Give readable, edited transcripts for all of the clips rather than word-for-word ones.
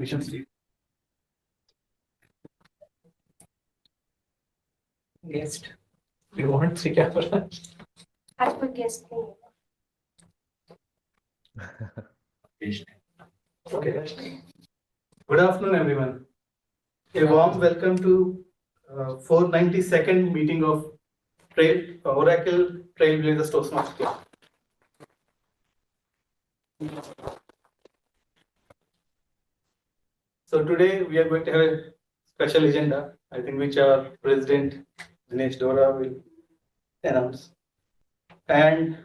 mission statement. Guest. You want three camera? I could guess name. Okay. Good afternoon, everyone. A warm welcome to 492nd meeting of Oracle Trailblazers Toastmasters Club. So today we are going to have a special agenda, I think, which our President Dinesh Dora will announce. And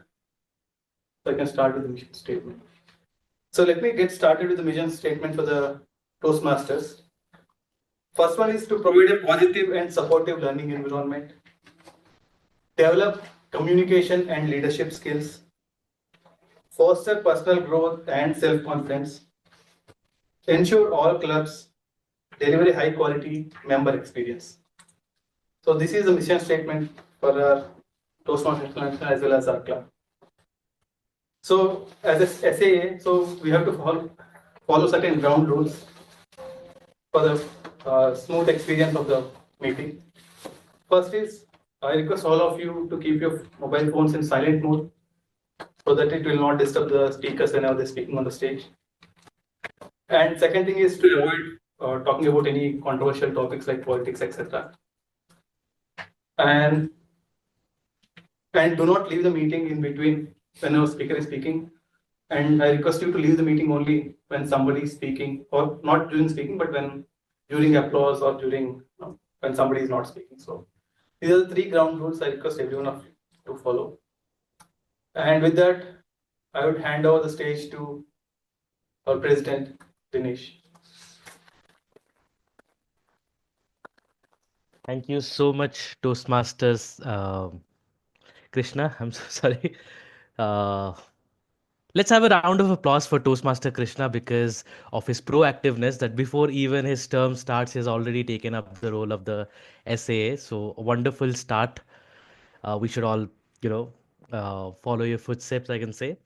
so I can start with the mission statement. So let me get started with the mission statement for the Toastmasters. First one is to provide a positive and supportive learning environment, develop communication and leadership skills, foster personal growth and self-confidence, ensure all clubs deliver a high quality member experience. So this is the mission statement for our Toastmasters Club as well as our club. So as a SAA, so we have to follow certain ground rules for the smooth experience of the meeting. First is, I request all of you to keep your mobile phones in silent mode so that it will not disturb the speakers whenever they're speaking on the stage. And second thing is to avoid talking about any controversial topics like politics, etc. And do not leave the meeting in between when our speaker is speaking. And I request you to leave the meeting only when somebody is speaking, or not during speaking, but when during applause or during when somebody is not speaking. So these are the three ground rules I request everyone of you to follow. And with that, I would hand over the stage to our President, Dinesh. Thank you so much, Toastmasters Krishna. I'm so sorry. Uh, let's have a round of applause for Toastmaster Krishna because of his proactiveness that before even his term starts, he has already taken up the role of the SAA. So a wonderful start. We should all, follow your footsteps, I can say.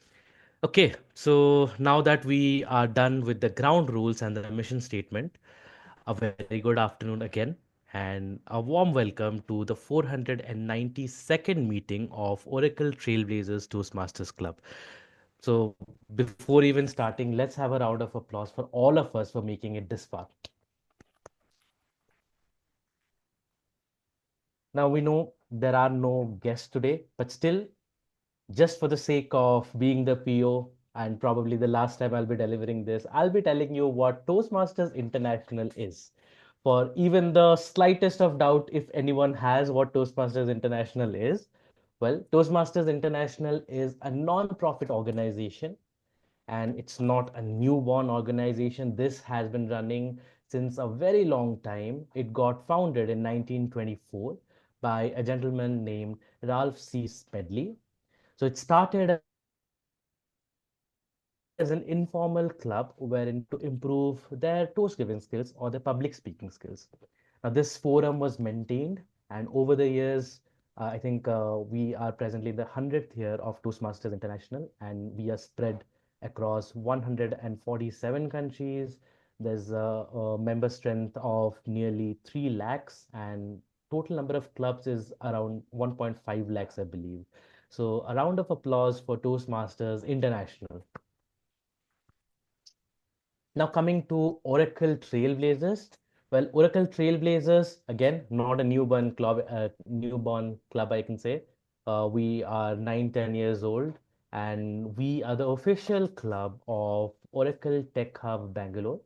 Okay, so now that we are done with the ground rules and the mission statement, a very good afternoon again, and a warm welcome to the 492nd meeting of Oracle Trailblazers Toastmasters Club. So, before even starting, let's have a round of applause for all of us for making it this far. Now, we know there are no guests today, but still, just for the sake of being the PO and probably the last time I'll be delivering this, I'll be telling you what Toastmasters International is. For even the slightest of doubt, if anyone has what Toastmasters International is, well, Toastmasters International is a non-profit organization and it's not a newborn organization. This has been running since a very long time. It got founded in 1924 by a gentleman named Ralph C. Smedley. So it started as an informal club wherein to improve their toast giving skills or their public speaking skills. Now, this forum was maintained, and over the years, I think we are presently in the 100th year of Toastmasters International, and we are spread across 147 countries. There's a member strength of nearly 3 lakhs, and total number of clubs is around 1.5 lakhs, I believe. So a round of applause for Toastmasters International. Now coming to Oracle Trailblazers. Well, Oracle Trailblazers, again, not a newborn club, I can say. We are 9-10 years old, and we are the official club of Oracle Tech Hub Bangalore.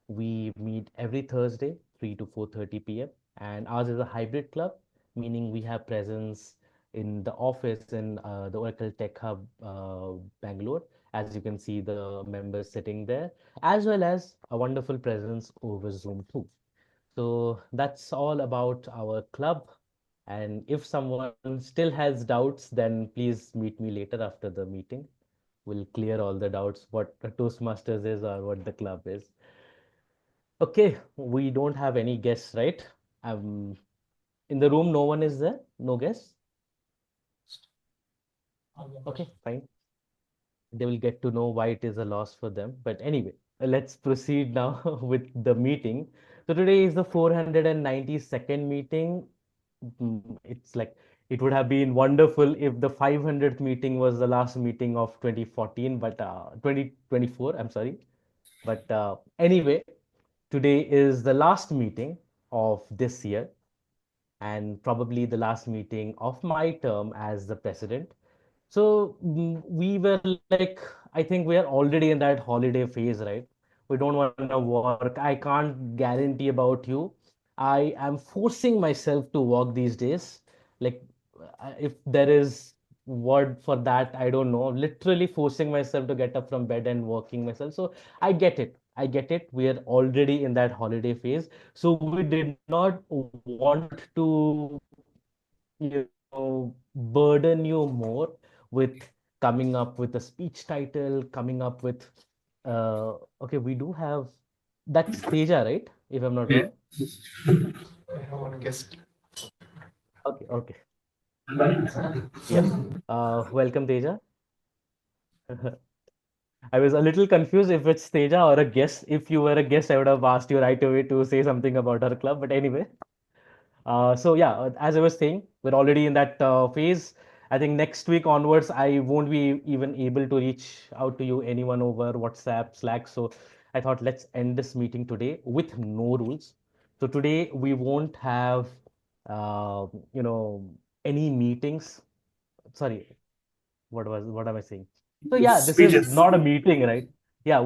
We meet every Thursday, 3 to 4:30 p.m. And ours is a hybrid club, meaning we have presence in the office in the Oracle Tech Hub Bangalore. As you can see, the members sitting there, as well as a wonderful presence over Zoom too. So that's all about our club. And if someone still has doubts, then please meet me later after the meeting. We'll clear all the doubts what a Toastmasters is or what the club is. Okay, we don't have any guests, right? In the room, no one is there? No guests? Okay, fine. They will get to know why it is a loss for them. But anyway, let's proceed now with the meeting. So today is the 492nd meeting. It's like it would have been wonderful if the 500th meeting was the last meeting of 2014, but 2024, I'm sorry. But anyway, today is the last meeting of this year and probably the last meeting of my term as the president. So we were like, I think we are already in that holiday phase, right? We don't want to work. I can't guarantee about you. I am forcing myself to work these days. Like, if there is word for that, I don't know. Literally forcing myself to get up from bed and working myself. So I get it. I get it. We are already in that holiday phase. So we did not want to burden you more with coming up with a speech title, coming up with okay, we do have that's Teja, right? If I'm not Yeah. wrong. I have one guest. Okay, okay. Yeah. Welcome, Teja. I was a little confused if it's Teja or a guest. If you were a guest, I would have asked you right away to say something about her club. But anyway, so yeah, as I was saying, we're already in that phase. I think next week onwards, I won't be even able to reach out to you, anyone over WhatsApp, Slack. So I thought let's end this meeting today with no rules. So today we won't have, uh, you know, any meetings. Sorry, what am I saying? So yeah, this is Speeches. not a meeting, right? Yeah,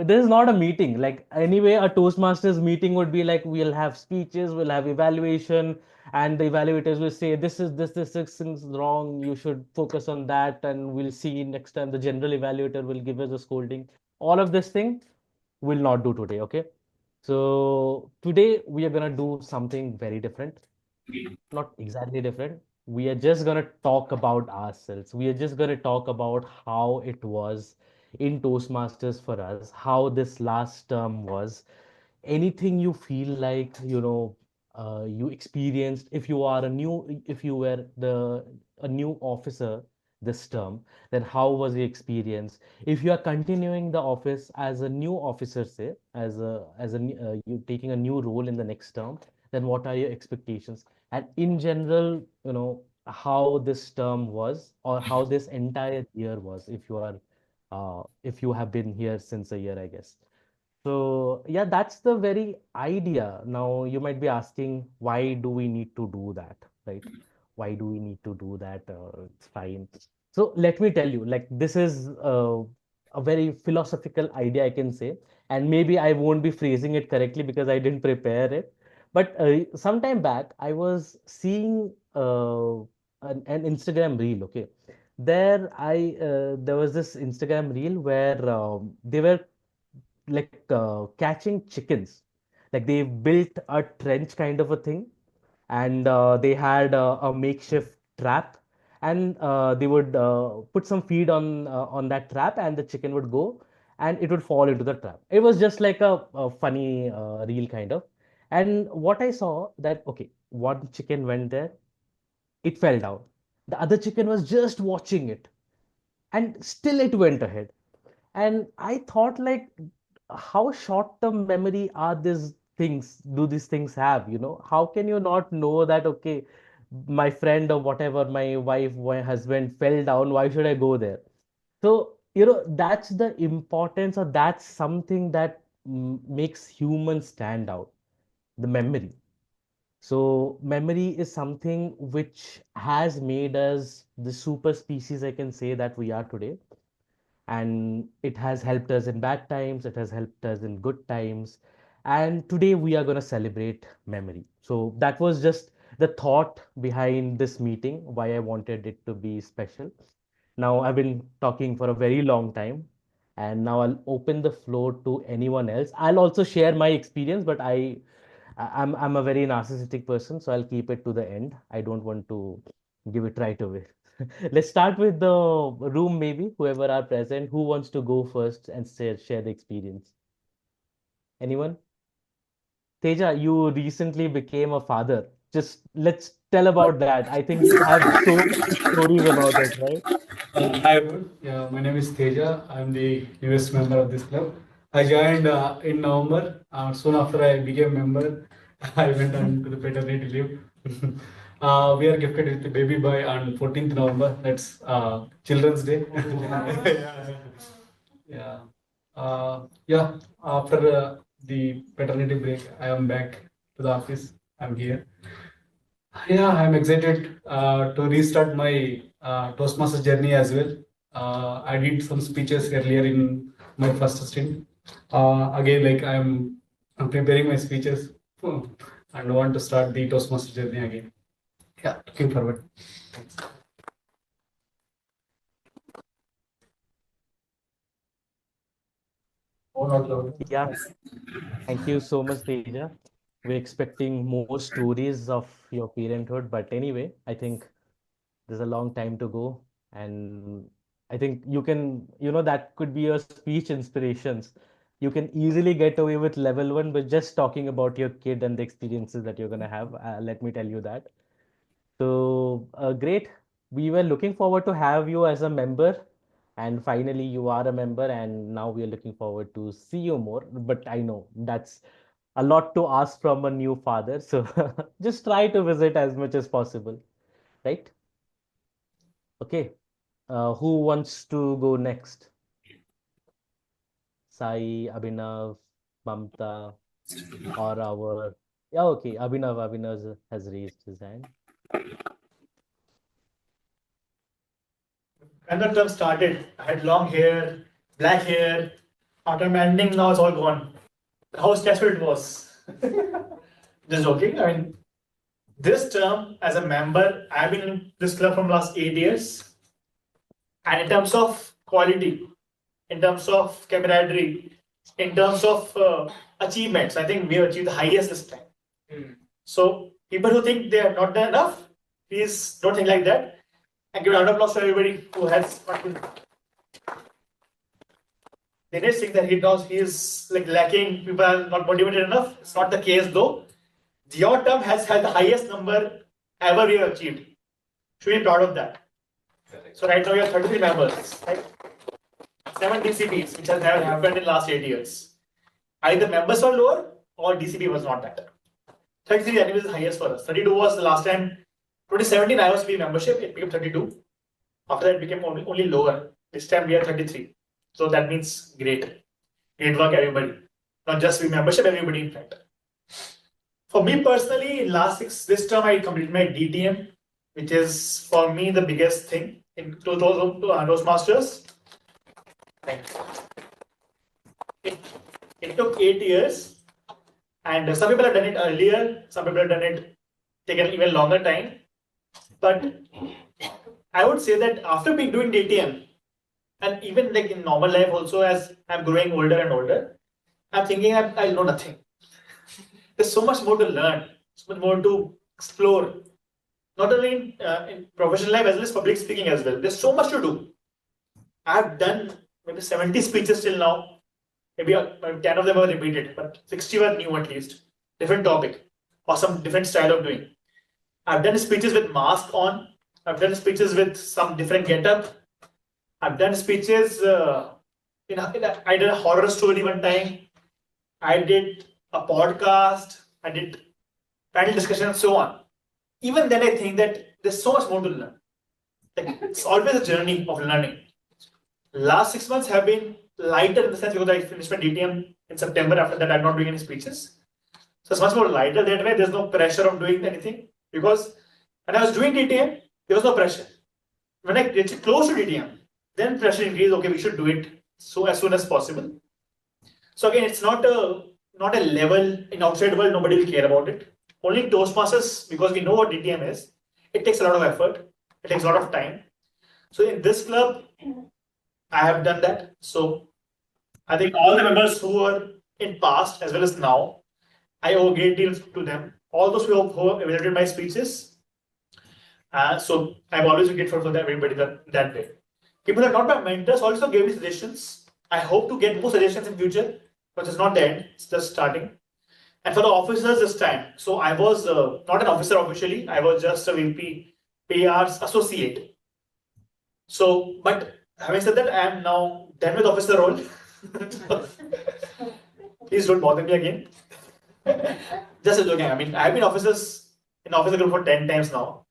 this is not a meeting. Like anyway, a Toastmasters meeting would be like we'll have speeches, we'll have evaluation, and the evaluators will say this is wrong. You should focus on that, and we'll see next time. The general evaluator will give us a scolding. All of this thing will not do today. Okay, so today we are gonna do something very different, not exactly different. We are just going to talk about ourselves. We are just going to talk about how it was in Toastmasters for us, how this last term was, anything you feel like, you experienced. If you were a new officer this term, then how was the experience? If you are continuing the office as a new officer, say, you taking a new role in the next term, then what are your expectations? And in general, how this term was or how this entire year was, if you have been here since a year, I guess. So yeah, that's the very idea. Now you might be asking, why do we need to do that, right? Why do we need to do that? It's fine. So let me tell you, like this is a very philosophical idea, I can say, and maybe I won't be phrasing it correctly because I didn't prepare it. But some time back, I was seeing an Instagram reel. Okay, there was this Instagram reel where they were like catching chickens. Like they built a trench kind of a thing, and they had a makeshift trap, and they would put some feed on that trap, and the chicken would go, and it would fall into the trap. It was just like a funny reel kind of. And what I saw that okay, one chicken went there, it fell down. The other chicken was just watching it, and still it went ahead. And I thought, like, how short-term memory are these things? Do these things have? How can you not know that, okay, my friend or whatever, my wife, my husband fell down, why should I go there? So, that's the importance, or that's something that makes humans stand out, the memory. So, memory is something which has made us the super species, I can say, that we are today. And it has helped us in bad times, it has helped us in good times, and today we are going to celebrate memory. So that was just the thought behind this meeting, why I wanted it to be special. Now I've been talking for a very long time, and now I'll open the floor to anyone else. I'll also share my experience, but I'm a very narcissistic person, so I'll keep it to the end. I don't want to give it right away. Let's start with the room, maybe whoever are present. Who wants to go first and share the experience? Anyone? Teja, you recently became a father. Just let's tell about that. I think you have so many stories about it, right? Hi everyone. Yeah, my name is Teja. I'm the newest member of this club. I joined in November. Soon after I became member, I went on to the paternity leave. We are gifted with the baby boy on 14th November. That's Children's Day. Yeah. Yeah. Yeah. After the paternity break, I am back to the office. I'm here. Yeah, I'm excited to restart my Toastmasters journey as well. I did some speeches earlier in my first stint. Again, like I'm preparing my speeches and want to start the Toastmasters journey again. Yeah, looking forward. Oh, not loud. Yeah, thank you so much, Teja. We're expecting more stories of your parenthood, but anyway, I think there's a long time to go, and I think that could be your speech inspirations. You can easily get away with level one, but just talking about your kid and the experiences that you're gonna have. Let me tell you that. So great. We were looking forward to have you as a member, and finally you are a member, and now we are looking forward to see you more. But I know that's a lot to ask from a new father, so just try to visit as much as possible, right? Okay. Who wants to go next? Sai, Abhinav, Mamta, or our... Yeah, okay. Abhinav has raised his hand. When the term started, I had long hair, black hair. After mending, now it's all gone. How stressful it was. Just joking. I mean, this term as a member, I've been in this club from last 8 years. And in terms of quality, in terms of camaraderie, in terms of achievements, I think we have achieved the highest this time. So people who think they have not done enough, please don't think like that. And give a round of applause to everybody who has not been. They just think that he is like lacking, people are not motivated enough. It's not the case though. Your term has had the highest number ever we have achieved. Should be proud of that. So right now we have 33 members, right? 7 DCPs, which has never happened in last 8 years. Either members were lower or DCP was not that. 33 anyways is the highest for us. 32 was the last time. 2017 I was to be membership, it became 32. After that it became only lower. This time we are 33. So that means great. Great work, everybody. Not just we membership, everybody in fact. For me personally, in this term I completed my DTM, which is for me the biggest thing in Toastmasters. It took 8 years, and some people have done it earlier, some people have done it taken even longer time. But I would say that after being doing DTM, and even like in normal life also, as I'm growing older and older, I'm thinking I know nothing. There's so much more to learn, so much more to explore. Not only in professional life as well as public speaking as well. There's so much to do. I've done maybe 70 speeches till now. Maybe 10 of them were repeated, but 60 were new at least. Different topic or some different style of doing. I've done speeches with mask on. I've done speeches with some different getup. I've done speeches. I did a horror story one time. I did a podcast. I did panel discussion and so on. Even then, I think that there's so much more to learn. Like, it's always a journey of learning. Last 6 months have been lighter in the sense because I finished my DTM in September. After that, I'm not doing any speeches. So it's much more lighter that way. There's no pressure of doing anything because when I was doing DTM, there was no pressure. When I get close to DTM, then pressure increased. Okay, we should do it so as soon as possible. So again, it's not a level in outside world. Nobody will care about it. Only Toastmasters, because we know what DTM is. It takes a lot of effort. It takes a lot of time. So in this club, I have done that. So I think all the members who are in past as well as now, I owe a great deal to them. All those who have evaluated my speeches. So I'm always grateful for everybody that way. People who are not my mentors also gave me suggestions. I hope to get more suggestions in future, but it's not the end. It's just starting. And for the officers this time, so I was not an officer officially. I was just a VP PR's associate. So, but having said that, I am now done with officer role. Please don't bother me again. Just a joking. I mean, I've been in officer group for 10 times now.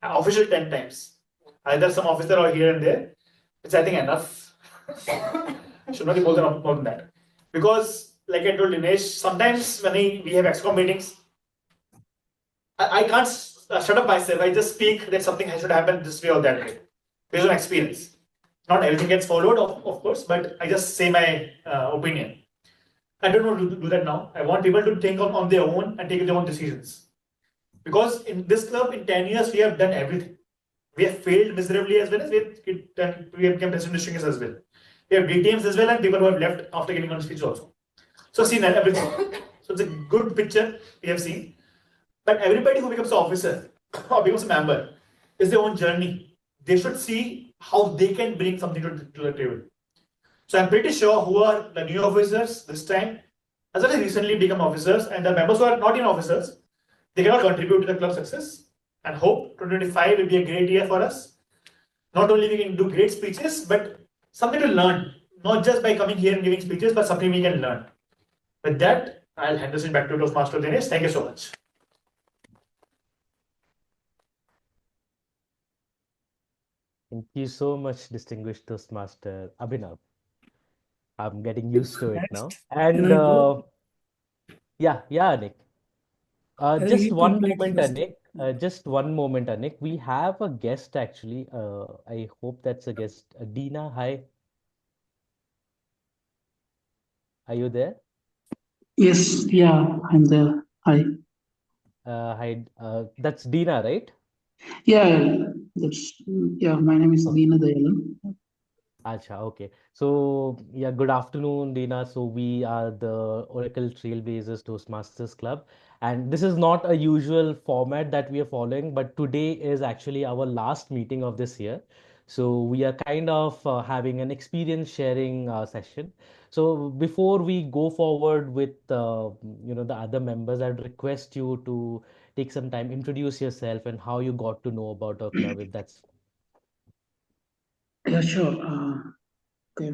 Official 10 times. Either some officer or here and there. It's I think enough. Should not be more than that. Because, like I told Dinesh, sometimes when we have ExCom meetings, I can't shut up myself. I just speak that something should happen this way or that way, based on experience. Not everything gets followed, of course, but I just say my opinion. I don't want to do that now. I want people to think on their own and take their own decisions. Because in this club, in 10 years, we have done everything. We have failed miserably as well as we have become president districts as well. We have DTMs as well and people who have left after getting on speech also. So seen everything. So it's a good picture we have seen. But everybody who becomes an officer or becomes a member is their own journey. They should see how they can bring something to the table. So I'm pretty sure who are the new officers this time, as well as recently become officers, and the members who are not in officers, they cannot contribute to the club success. And hope 2025 will be a great year for us. Not only we can do great speeches, but something to learn. Not just by coming here and giving speeches, but something we can learn. With that, I'll hand this back to Toastmaster Dinesh. Thank you so much. Thank you so much, distinguished Toastmaster Abhinav. I'm getting used to it now. And Can I go? yeah, Nick. I think Just he one complete moment, first. Anik. Just one moment, Anik. We have a guest actually. I hope that's a guest. Dina, hi. Are you there? Yes, yeah, I'm there. Hi. Hi. That's Dina, right? Yeah, yeah, my name is Oh, Deena Dayalan. Acha, okay. So, yeah, good afternoon, Dina. So, we are the Oracle Trailblazers Toastmasters Club. And this is not a usual format that we are following, but today is actually our last meeting of this year. So, we are kind of having an experience sharing session. So, before we go forward with the other members, I'd request you to take some time, introduce yourself and how you got to know about our club, if that's Yeah, sure. Okay,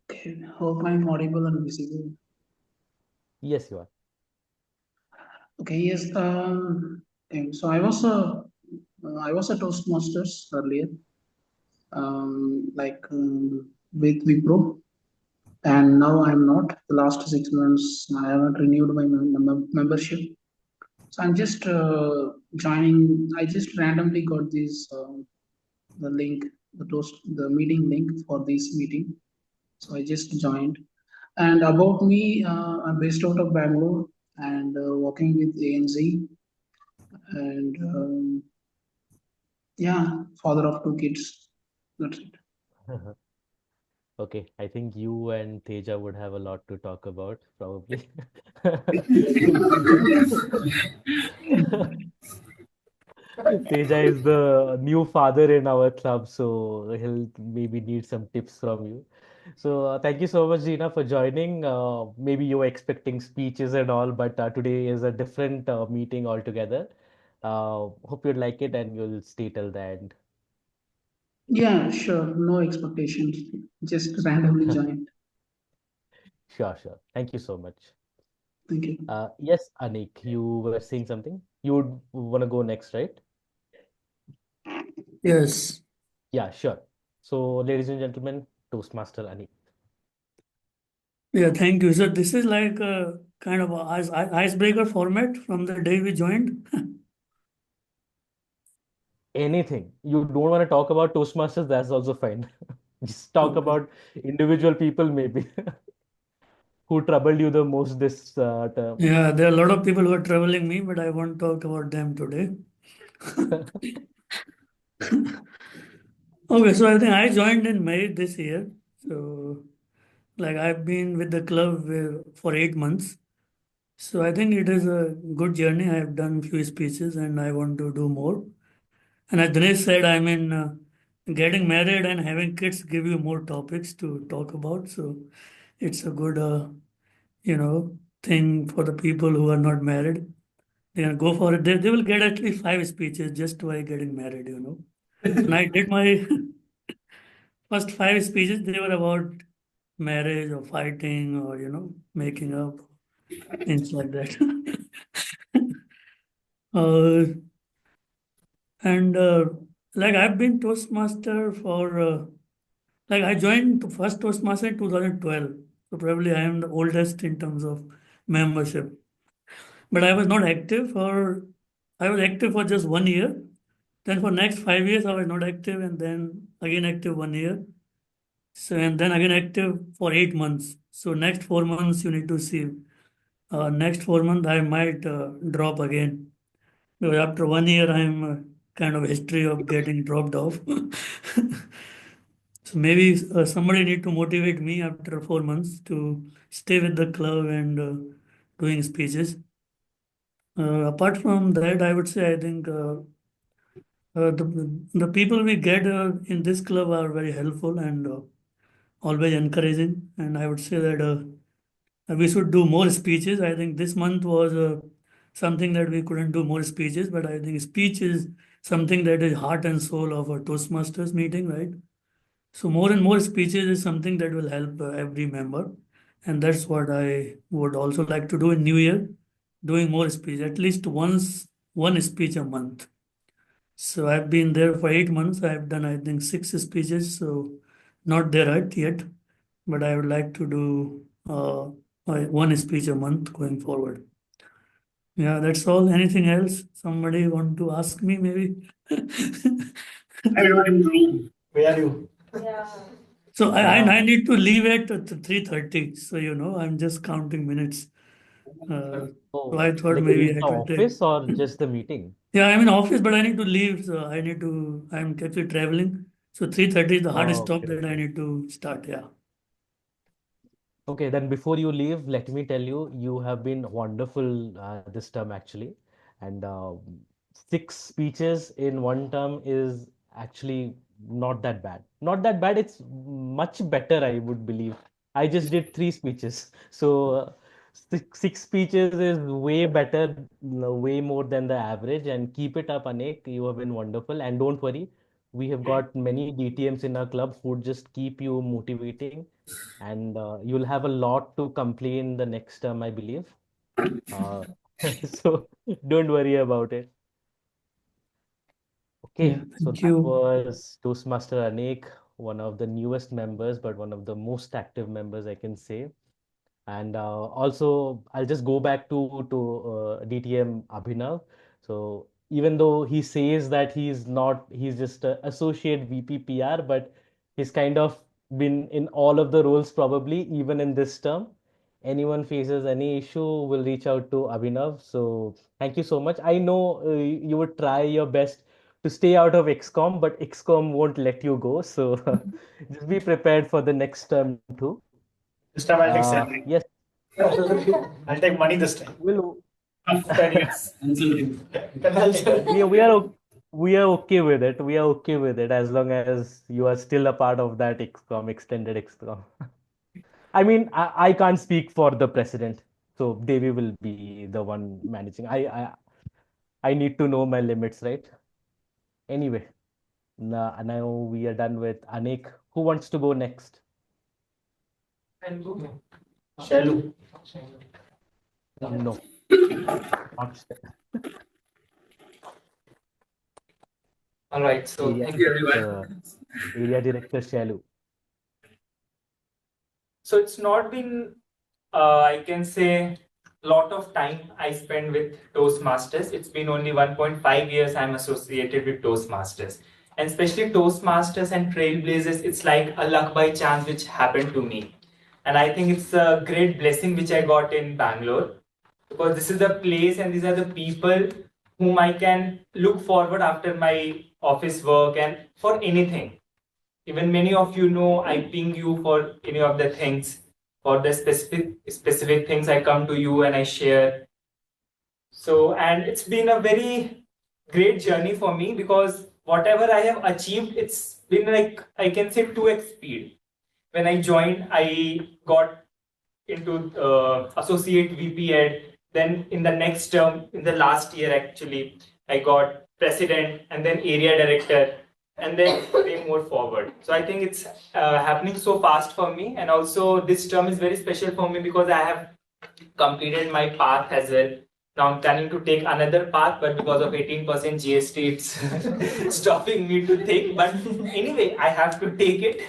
okay. Hope I'm audible and visible. yes, you are. Okay, yes. Okay, so I was a Toastmasters earlier, with Wipro, and now I'm not. The last 6 months, I haven't renewed my membership. So I'm just joining. I just randomly got this the link, the meeting link for this meeting. So I just joined. And about me, I'm based out of Bangalore and working with ANZ. And yeah, father of two kids. That's it. Okay, I think you and Teja would have a lot to talk about, probably. Teja is the new father in our club, so he'll maybe need some tips from you. So thank you so much, Gina, for joining. Maybe you were expecting speeches and all, but today is a different meeting altogether. Hope you'd like it and you'll stay till the end. Yeah, sure. No expectations. Just randomly joined. Sure, sure. Thank you so much. Thank you. Yes, Anik, you were saying something? You would want to go next, right? Yes. Yeah, sure. So, ladies and gentlemen, Toastmaster Anik. Yeah, thank you. So this is like a kind of a icebreaker format from the day we joined. Anything. You don't want to talk about Toastmasters, that's also fine. Just talk Okay. about individual people, maybe, who troubled you the most this term. Yeah, there are a lot of people who are troubling me, but I won't talk about them today. Okay, so I think I joined in May this year. So, like, I've been with the club for 8 months. So I think it is a good journey. I have done few speeches and I want to do more. And as Dinesh said, I mean, getting married and having kids give you more topics to talk about. So it's a good, thing for the people who are not married. They can go for it. They will get at least 5 speeches just by getting married. And I did my first 5 speeches. They were about marriage or fighting or, making up, things like that. uh, and like I've been Toastmaster for, like I joined the first Toastmaster in 2012. So probably I am the oldest in terms of membership. But I was active for just 1 year. Then for next 5 years, I was not active, and then again active 1 year. So and then again active for 8 months. So next 4 months you need to see. Next 4 months I might drop again because after 1 year I'm kind of history of getting dropped off. So maybe somebody need to motivate me after 4 months to stay with the club and doing speeches. Apart from that, I would say I think the people we get in this club are very helpful and always encouraging. And I would say that we should do more speeches. I think this month was something that we couldn't do more speeches, but I think speech is something that is heart and soul of a Toastmasters meeting, right? So more and more speeches is something that will help every member, and that's what I would also like to do in New Year, doing more speech, at least one speech a month. So I've been there for 8 months. I've done I think 6 speeches, so not there yet, but I would like to do one speech a month going forward. Yeah, that's all. Anything else? Somebody want to ask me maybe? I don't improve. Where are you? Yeah. So Yeah. I need to leave at 3:30. So I'm just counting minutes. So I thought Like maybe in I the will take. office or just the meeting? Yeah, I'm in office, but I need to leave. So I'm actually traveling. So 3:30 is the hard Oh, stop okay, that I okay. need to start. Yeah. Okay, then before you leave, let me tell you, you have been wonderful this term actually. And 6 speeches in one term is actually not that bad. Not that bad, it's much better, I would believe. I just did 3 speeches. So six speeches is way better, way more than the average. And keep it up, Anek. You have been wonderful. And don't worry, we have got many DTMs in our club who just keep you motivating, and you'll have a lot to complain the next term, I believe. Uh, so don't worry about it. Yeah. Okay, so Thank that you. was Toastmaster Anek, one of the newest members, but one of the most active members, I can say. And also, I'll just go back to DTM Abhinav. So even though he says that he's not, he's just a associate VP PR, but he's kind of been in all of the roles probably, even in this term. Anyone faces any issue will reach out to Abhinav. So thank you so much. I know you would try your best to stay out of XCOM, but XCOM won't let you go. So just be prepared for the next term too. This time I'll take salary. Yes, I'll take money this time. we'll After 10 years. we are okay with it. We are okay with it as long as you are still a part of that XCOM, extended XCOM. I mean, I can't speak for the president, so Devi will be the one managing. I need to know my limits, right? Anyway, now we are done with Anek. Who wants to go next? Shalu. No, not All right. So area thank you, director, everyone. area director Shalu. So it's not been, I can say, lot of time I spent with Toastmasters. It's been only 1.5 years I'm associated with Toastmasters. And especially Toastmasters and Trailblazers, it's like a luck by chance which happened to me. And I think it's a great blessing which I got in Bangalore, because this is the place and these are the people whom I can look forward after my office work and for anything. Even many of you know I ping you for any of the things, for the specific things I come to you and I share. So, and it's been a very great journey for me, because whatever I have achieved, it's been like, I can say, 2x speed. When I joined, I got into associate VP ed. Then in the next term, in the last year actually, I got president and then area director. and then way more forward. So I think it's happening so fast for me, and also this term is very special for me because I have completed my path as well. Now I'm planning to take another path, but because of 18% GST, it's stopping me to take. But anyway, I have to take it.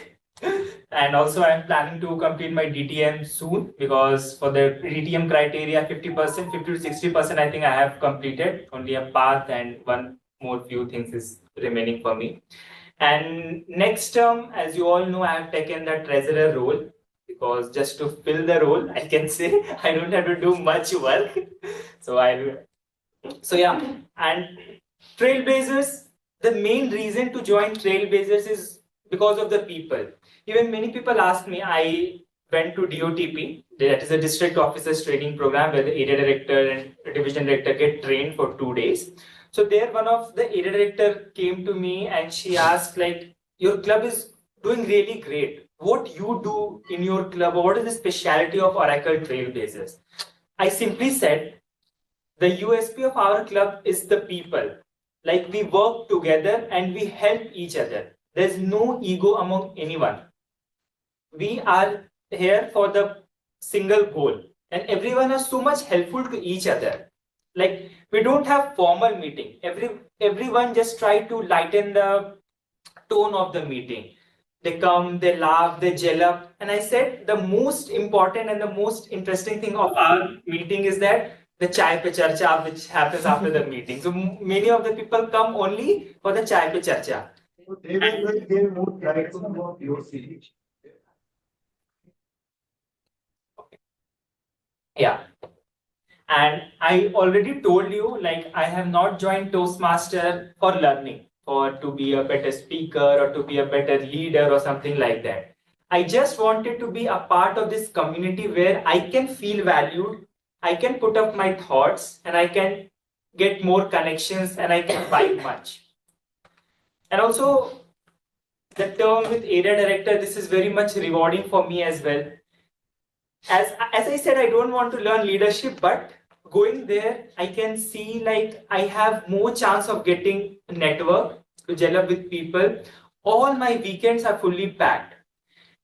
And also I'm planning to complete my DTM soon, because for the DTM criteria, 50%, 50 to 60%, I think I have completed. Only a path and one more few things is remaining for me. And next term, as you all know, I have taken the treasurer role, because just to fill the role, I can say I don't have to do much work. So yeah, and Trailblazers, the main reason to join Trailblazers is because of the people. Even many people ask me, I went to DOTP, that is a district officers training program where the area director and division director get trained for 2 days. So there one of the area director came to me and she asked, like, your club is doing really great. What you do in your club, or what is the specialty of Oracle Trailblazers? I simply said, the USP of our club is the people. Like, we work together and we help each other. There's no ego among anyone. We are here for the single goal, and everyone is so much helpful to each other. Like, we don't have formal meeting. Everyone just try to lighten the tone of the meeting. They come, they laugh, they gel up. And I said the most important and the most interesting thing of our meeting is that the chai pe charcha, which happens after the meeting. So many of the people come only for the chai pe charcha. They will give more clarity about your series. Yeah. And I already told you, like, I have not joined Toastmaster for learning, or to be a better speaker, or to be a better leader, or something like that. I just wanted to be a part of this community where I can feel valued, I can put up my thoughts, and I can get more connections, and I can vibe much. And also, the term with area director, this is very much rewarding for me as well. As I said, I don't want to learn leadership, but going there, I can see, like, I have more chance of getting a network to gel up with people. All my weekends are fully packed.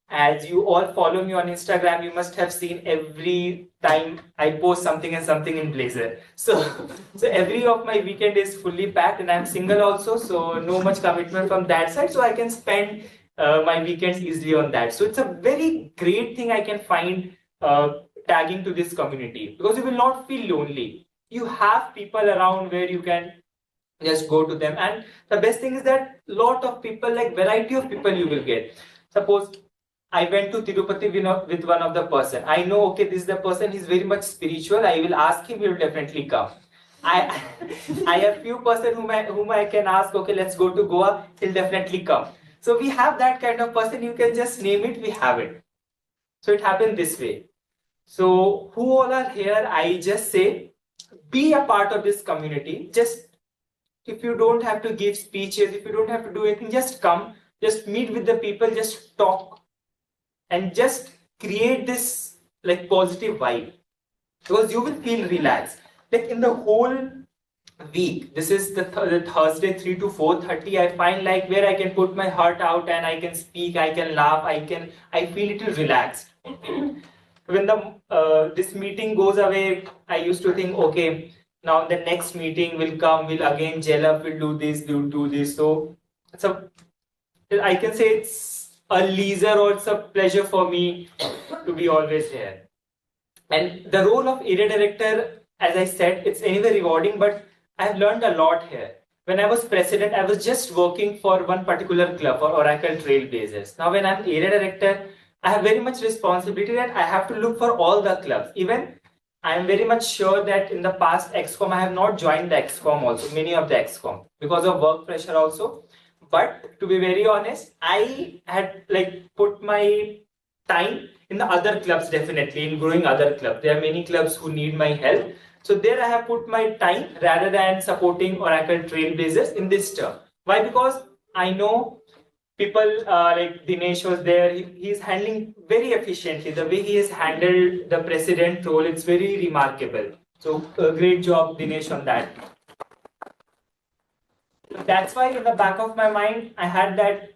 As you all follow me on Instagram, you must have seen every time I post something and something in Blazer. So every of my weekend is fully packed, and I'm single also, so no much commitment from that side. So I can spend my weekends easily on that. So it's a very great thing I can find tagging to this community, because you will not feel lonely. You have people around where you can just go to them, and the best thing is that lot of people, like variety of people you will get. Suppose I went to Tirupati with one of the person. I know, okay, this is the person, he's very much spiritual. I will ask him, he will definitely come. I I have few person whom I can ask, okay, let's go to Goa, he'll definitely come. So we have that kind of person, you can just name it, we have it. So it happened this way. So who all are here, I just say, be a part of this community. Just, if you don't have to give speeches, if you don't have to do anything, just come, just meet with the people, just talk, and just create this, like, positive vibe, because you will feel relaxed. Like, in the whole week, this is the Thursday 3 to 4:30, I find, like, where I can put my heart out and I can speak, I can laugh, I feel little relaxed. When the this meeting goes away, I used to think, okay, now the next meeting will come, we'll again gel up, we'll do this, we'll do this. So I can say it's a leisure, or it's a pleasure for me to be always here. And the role of area director, as I said, it's anyway rewarding, but I've learned a lot here. When I was president, I was just working for one particular club, for Oracle Trailblazers. Now, when I'm area director, I have very much responsibility that I have to look for all the clubs. Even I am very much sure that in the past XCOM, I have not joined the XCOM also, many of the XCOM, because of work pressure also. But to be very honest, I had, like, put my time in the other clubs, definitely in growing other clubs. There are many clubs who need my help. So there I have put my time rather than supporting Oracle Trailblazers in this term. Why? Because I know people like Dinesh was there. He's handling very efficiently. The way he has handled the president role, it's very remarkable. So great job, Dinesh, on that. that's why in the back of my mind, I had that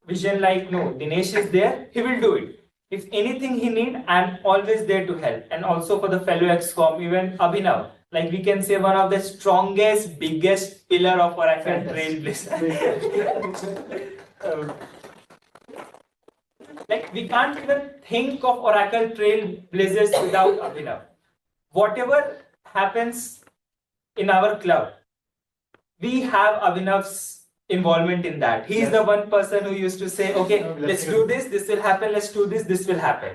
vision like, no, Dinesh is there, he will do it. If anything he need, I'm always there to help. And also for the fellow XCOM, even Abhinav, like we can say one of the strongest, biggest pillar of Oracle Trailblazer. Like we can't even think of Oracle Trailblazers without Abhinav. Whatever happens in our club, we have Abhinav's involvement in that. He is the one person who used to say, okay, let's do this, this will happen, let's do this, this will happen.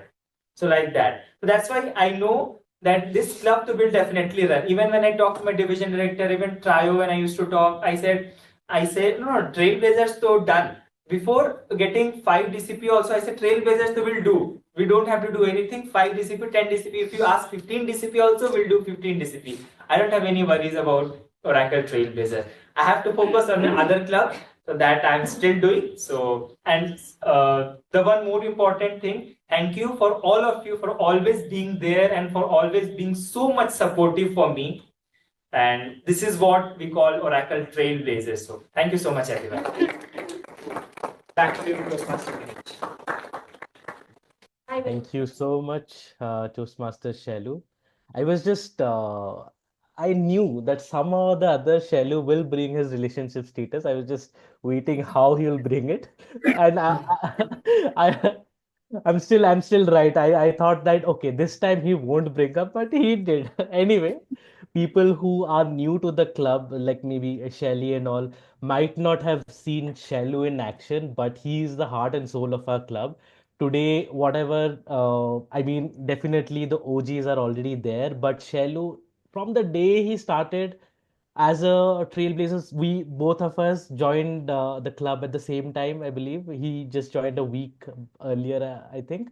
So like that. So that's why I know that this club will definitely run. Even when I talked to my division director, even Trio, when I used to talk, I said, no, Trailblazers so done. Before getting 5 DCP also, I said Trailblazers will do. We don't have to do anything. 5 DCP, 10 DCP. If you ask 15 DCP also, we'll do 15 DCP. I don't have any worries about Oracle Trailblazer. I have to focus on the other club, so that I'm still doing. So, and the one more important thing, thank you for all of you for always being there and for always being so much supportive for me. And this is what we call Oracle Trailblazers. So, thank you so much, everyone. Back to you, Toastmaster. Thank you so much, Toastmaster Shalu. I was just, I knew that somehow or the other Shalu will bring his relationship status. I was just waiting how he'll bring it. And I, I'm still right. I thought that, okay, this time he won't bring up, but he did. Anyway, people who are new to the club, like maybe Shelly and all, might not have seen Shalu in action, but he is the heart and soul of our club. Today, whatever, I mean, definitely the OGs are already there, but Shalu, from the day he started as a Trailblazers, we both of us joined the club at the same time, I believe. He just joined a week earlier, I think.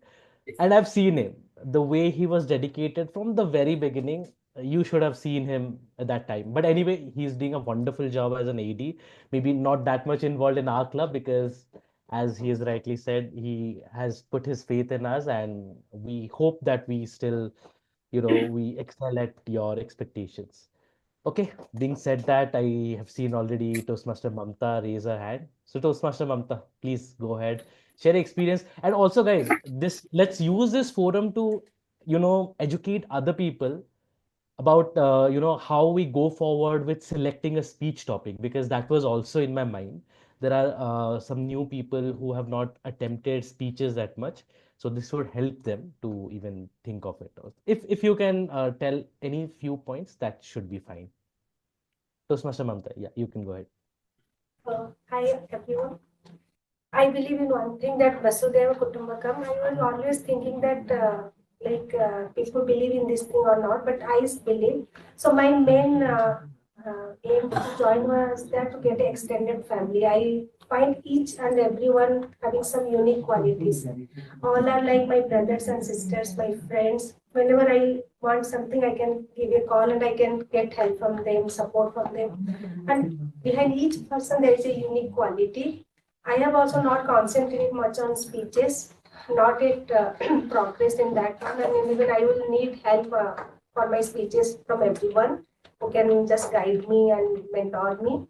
And I've seen him, the way he was dedicated from the very beginning. You should have seen him at that time. But anyway, he's doing a wonderful job as an AD. Maybe not that much involved in our club because, as he has rightly said, he has put his faith in us, and we hope that we still, we excel at your expectations. Okay, being said that, I have seen already Toastmaster Mamta raise her hand. So Toastmaster Mamta, please go ahead, share your experience. And also, guys, let's use this forum to, educate other people about, how we go forward with selecting a speech topic, because that was also in my mind. There are some new people who have not attempted speeches that much. So this would help them to even think of it. If you can tell any few points, that should be fine. Toastmaster Mamta, yeah, you can go ahead. Hi everyone. I believe in one thing, that Vasudhaiva Kutumbakam. I was always thinking that people believe in this thing or not, but I believe. So my main aim to join was that to get an extended family. I find each and everyone having some unique qualities. All are like my brothers and sisters, my friends. Whenever I want something, I can give a call and I can get help from them, support from them. And behind each person, there is a unique quality. I have also not concentrated much on speeches, not yet progressed in that one. And even I will need help for my speeches from everyone who can just guide me and mentor me.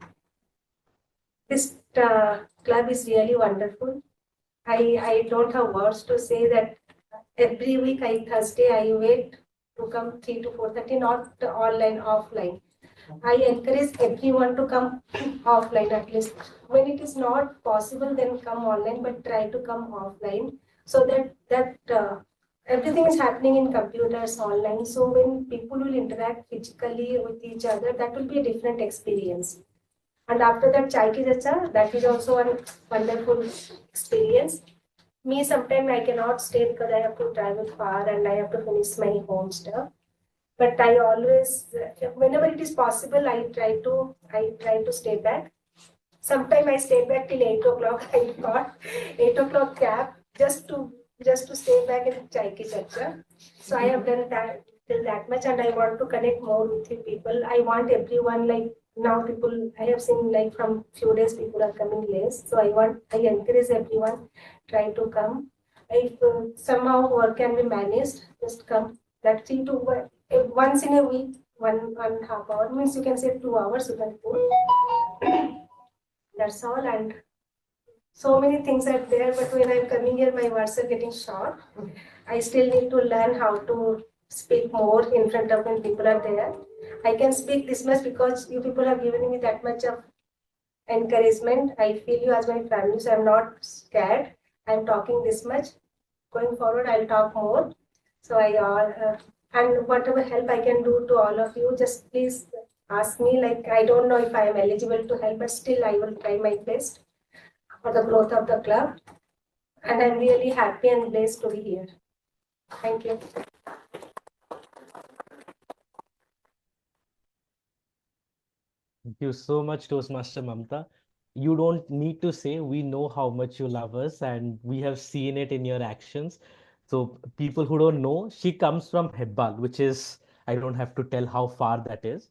This club is really wonderful. I don't have words to say that every week, Thursday, I wait to come 3 to 4:30, not online, offline. I encourage everyone to come offline at least. When it is not possible, then come online, but try to come offline so that everything is happening in computers online. So when people will interact physically with each other, that will be a different experience. And after that, chai ki chacha, that is also a wonderful experience. Me, sometimes I cannot stay because I have to travel far and I have to finish my home stuff. But I always, whenever it is possible, I try to stay back. Sometimes I stay back till 8 o'clock. I got 8 o'clock cab just to stay back in chai ki chacha. So I have done that till that much, and I want to connect more with you people. I want everyone, like now people I have seen like from few days people are coming less. So I encourage everyone, try to come. If somehow work can be managed, just come. That's it. Once in a week, 1.5 hour means you can say 2 hours. You can go. That's all. And so many things are there, but when I'm coming here, my words are getting short. I still need to learn how to speak more in front of when people are there. I can speak this much because you people have given me that much of encouragement. I feel you as my family, so I'm not scared. I'm talking this much. Going forward, I'll talk more. So and whatever help I can do to all of you, just please ask me. Like, I don't know if I am eligible to help, but still I will try my best for the growth of the club. And I'm really happy and blessed to be here. Thank you. Thank you so much, Toastmaster Mamta. You don't need to say, we know how much you love us, and we have seen it in your actions. So, people who don't know, she comes from Hebbal, which is, I don't have to tell how far that is.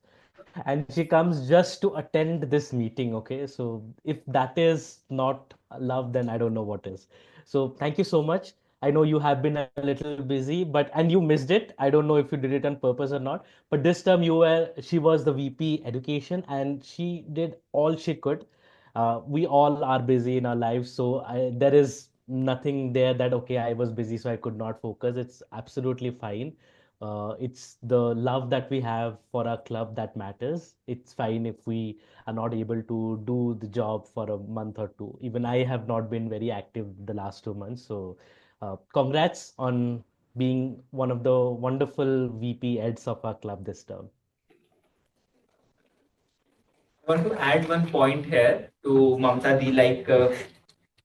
And she comes just to attend this meeting. Okay, so if that is not love, then I don't know what is. So thank you so much. I know you have been a little busy, but and you missed it. I don't know if you did it on purpose or not, but this time she was the VP education, and she did all she could. We all are busy in our lives, so there is nothing there that okay, I was busy so I could not focus. It's absolutely fine. It's the love that we have for our club that matters. It's fine if we are not able to do the job for a month or two. Even I have not been very active the last 2 months. So, congrats on being one of the wonderful VP heads of our club this term. I want to add one point here to Mamta Di, like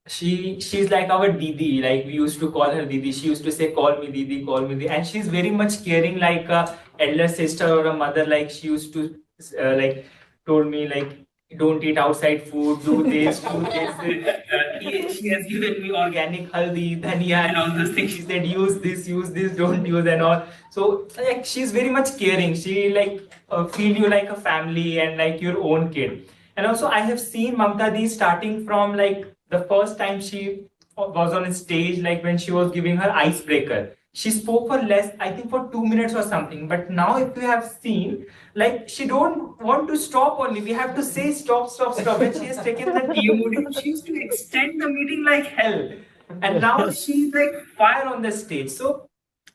she's like our Didi, like we used to call her Didi. She used to say, "Call me Didi, call me Didi," and she's very much caring, like a elder sister or a mother. Like she used to like told me like, "Don't eat outside food, do this, do this." She has given me organic haldi, dhania, and all those things. She said, use this, don't use, and all. So like she's very much caring. She like feel you like a family and like your own kid. And also, I have seen Mamta Di starting from like the first time she was on a stage, like when she was giving her icebreaker. She spoke for less, I think for 2 minutes or something. But now, if you have seen, like she don't want to stop only. We have to say stop, stop, stop. When she has taken the TMOD, she used to extend the meeting like hell. And now she's like fire on the stage. So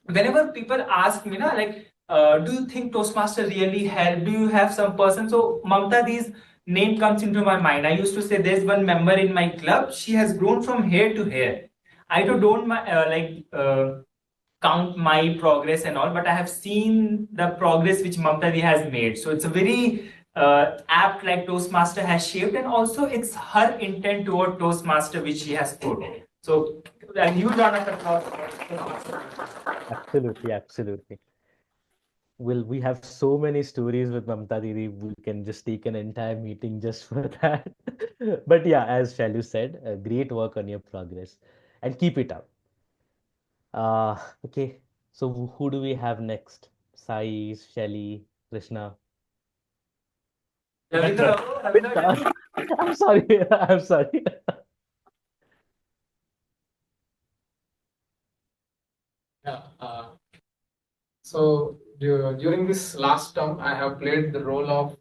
whenever people ask me, na, like, do you think Toastmaster really helped? Do you have some person? So Mamta Di's name comes into my mind. I used to say there's one member in my club. She has grown from here to here. I don't count my progress and all, but I have seen the progress which Mamta Di has made. So it's a very apt like Toastmaster has shaped, and also it's her intent toward Toastmaster which she has put. So a huge round of applause for Toastmaster. Absolutely, absolutely. Well, we have so many stories with Mamta Didi. We can just take an entire meeting just for that. But yeah, as Shalu said, great work on your progress and keep it up. Okay, so who do we have next? Sai, Shelly, Krishna. Ravindra, Ravindra. I'm sorry. I'm sorry. Yeah. So during this last term, I have played the role of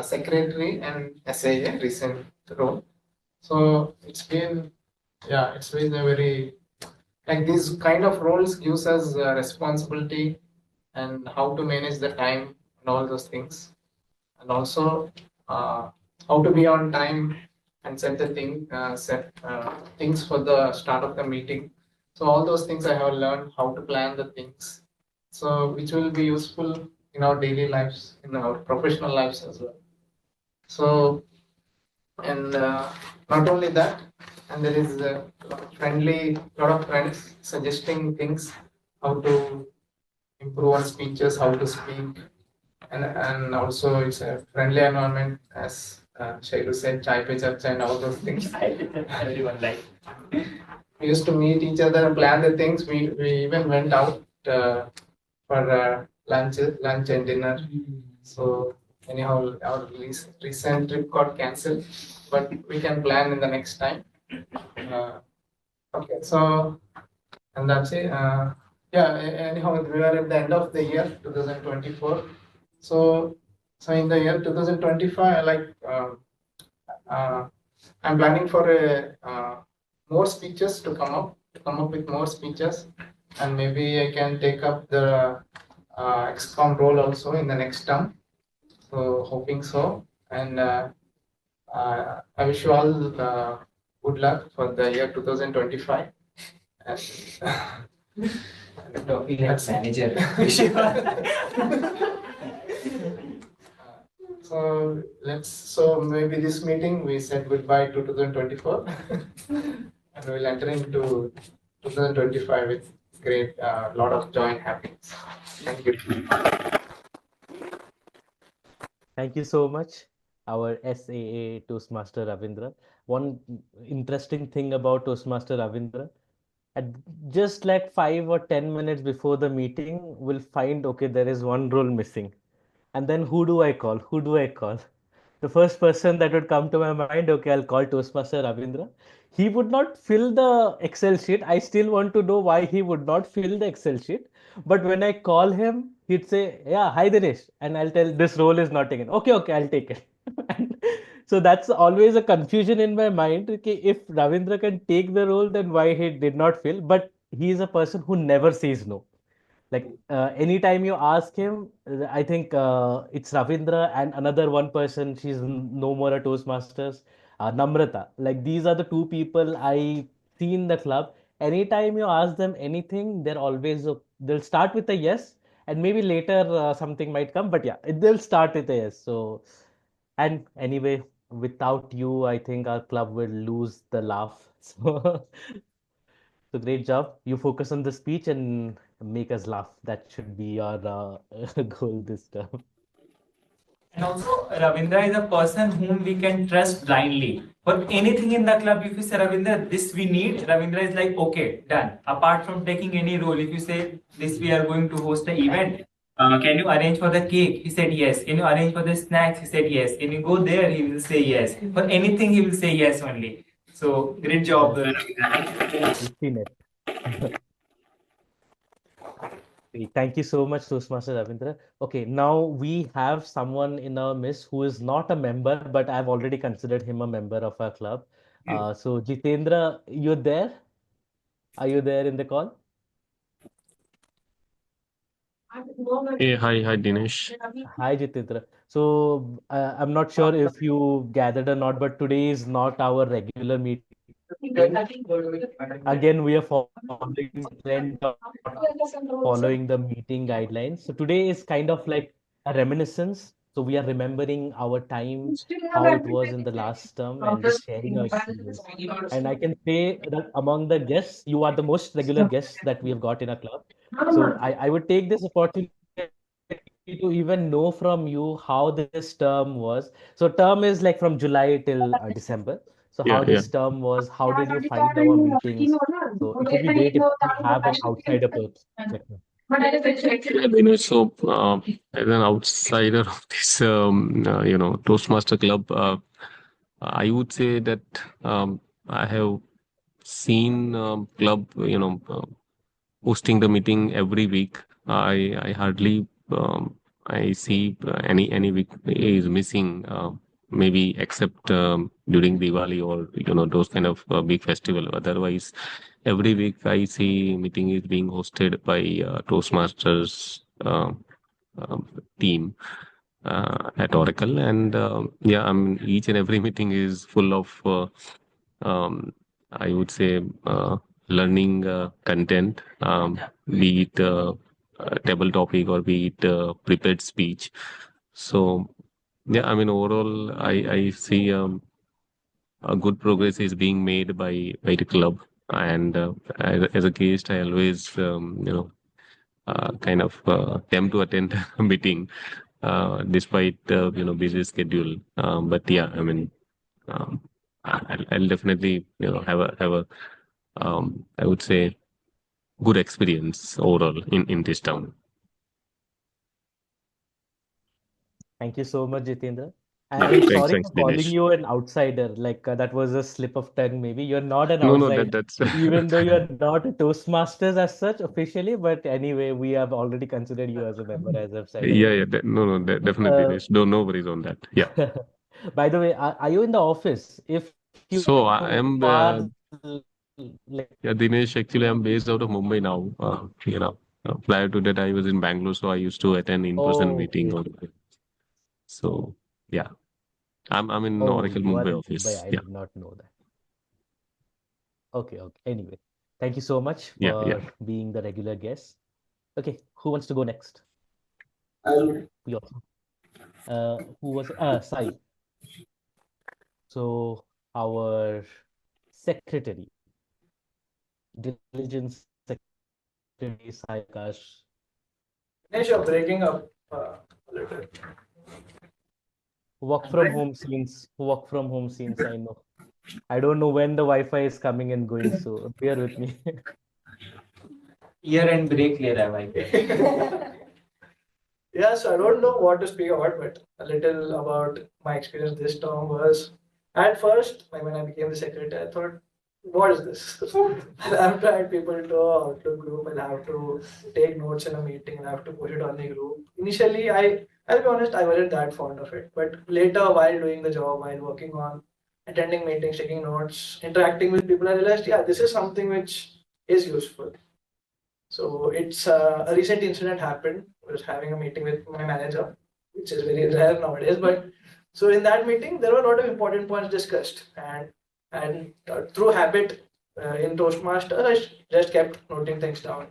secretary and SAA, recent role. So it's been a very like these kind of roles gives us responsibility and how to manage the time and all those things, and also how to be on time and set things for the start of the meeting. So all those things I have learned how to plan the things, so which will be useful in our daily lives, in our professional lives as well. So and not only that, and there is a lot of friends suggesting things how to improve on speeches, how to speak, and also it's a friendly environment, as Shailu said, chai pe charcha and all those things. everyone like. We used to meet each other and plan the things. We even went out for lunch and dinner. So anyhow, our recent trip got cancelled, but we can plan in the next time. Okay, so and that's it. Yeah. Anyhow, we are at the end of the year 2024. So in the year 2025, I'm planning for more speeches to come up with more speeches, and maybe I can take up the XCOM role also in the next term. So hoping so, and I wish you all good luck for the year 2025. And, That's manager. so maybe this meeting we said goodbye to 2024 and we'll enter into 2025 with great lot of joy and happiness. Thank you. Thank you so much, our SAA Toastmaster Ravindra. One interesting thing about Toastmaster Ravindra, at just like 5 or 10 minutes before the meeting, we'll find, okay, there is one role missing. And then who do I call? Who do I call? The first person that would come to my mind, okay, I'll call Toastmaster Ravindra. He would not fill the Excel sheet. I still want to know why he would not fill the Excel sheet. But when I call him, he'd say, yeah, hi Dinesh. And I'll tell this role is not taken. Okay, okay, I'll take it. And so that's always a confusion in my mind. Okay, if Ravindra can take the role, then why he did not fill? But he is a person who never says no. Like anytime you ask him, I think it's Ravindra and another one person. She's no more a Toastmasters, Namrata. Like these are the two people I see in the club. Anytime you ask them anything, they're always they'll start with a yes, and maybe later something might come. But yeah, they'll start with a yes. So, and anyway, without you, I think our club will lose the laugh. So. So great job. You focus on the speech and make us laugh. That should be your goal this term. And also, Ravindra is a person whom we can trust blindly. For anything in the club, if you say, Ravindra, this we need, Ravindra is like, okay, done. Apart from taking any role, if you say, this we are going to host an event, can you arrange for the cake? He said yes. Can you arrange for the snacks? He said yes. Can you go there? He will say yes. For anything, he will say yes only. So, great job, Ravindra. We've seen it. Thank you so much, Toastmaster Ravindra. Okay, now we have someone in our midst who is not a member, but I've already considered him a member of our club. So Jitendra, you're there? Are you there in the call? Hey, hi, Dinesh. Hi, Jitendra. So I'm not sure if you gathered or not, but today is not our regular meeting. Again, we are following the trend of following the meeting guidelines. So today is kind of like a reminiscence. So we are remembering our time, how it was in the last term, and just sharing our experience. And I can say that among the guests, you are the most regular guests that we have got in our club. So I would take this opportunity to even know from you how this term was. So term is like from July till December. So Yeah, how yeah. this term was, how did you find our meetings? So it would be great if we have an outsider perspective. Yeah, Dinesh, so as an outsider of this, Toastmaster Club, I would say that I have seen club, hosting the meeting every week. I hardly I see any week is missing. Maybe except during Diwali or those kind of big festival. Otherwise, every week I see meeting is being hosted by Toastmasters team at Oracle, and yeah, I mean each and every meeting is full of I would say learning content, be it table topic or be it prepared speech. So yeah, I mean overall, I see a good progress is being made by the club, and as a guest, I always kind of attempt to attend a meeting despite busy schedule. But yeah, I mean. I'll definitely have a I would say good experience overall in this town. Thank you so much, Jitendra. And sorry Thanks, for calling Dinesh. you an outsider. Like that was a slip of tongue, maybe. You're not an No, outsider, that's even though you're not a Toastmasters as such officially. But anyway, we have already considered you as a member, as I've said yeah, earlier. no, definitely, Uh, Dinesh. No worries on that. Yeah. By the way, are you in the office? If So I you am, are, like, yeah, Dinesh, actually, I'm based out of Mumbai now. Prior to that, I was in Bangalore, so I used to attend in-person oh, meeting. okay. So yeah, I'm in Oh, Oracle you are Mumbai in Mumbai. office. I Yeah, did not know that. Okay, okay. Anyway, thank you so much yeah, yeah. for being the regular guest. Okay, who wants to go next? We also, who was Sai? So our secretary, diligence secretary, Sai Akash. Dinesh, you're breaking up a little. Work from home scenes, I know. I don't know when the Wi-Fi is coming and going, so bear with me. Year-end break ले रहा है भाई. Yeah, so I don't know what to speak about, but a little about my experience this term was at first, like when I became the secretary, I thought, what is this? I'll have to add people to a Outlook group, I'll have to take notes in a meeting, I'll have to push it on the group. Initially, I'll be honest, I wasn't that fond of it. But later, while doing the job, while working on attending meetings, taking notes, interacting with people, I realized, yeah, this is something which is useful. So it's a recent incident happened. I was having a meeting with my manager, which is very rare nowadays. But so in that meeting, there were a lot of important points discussed, and through habit in Toastmasters, I just kept noting things down.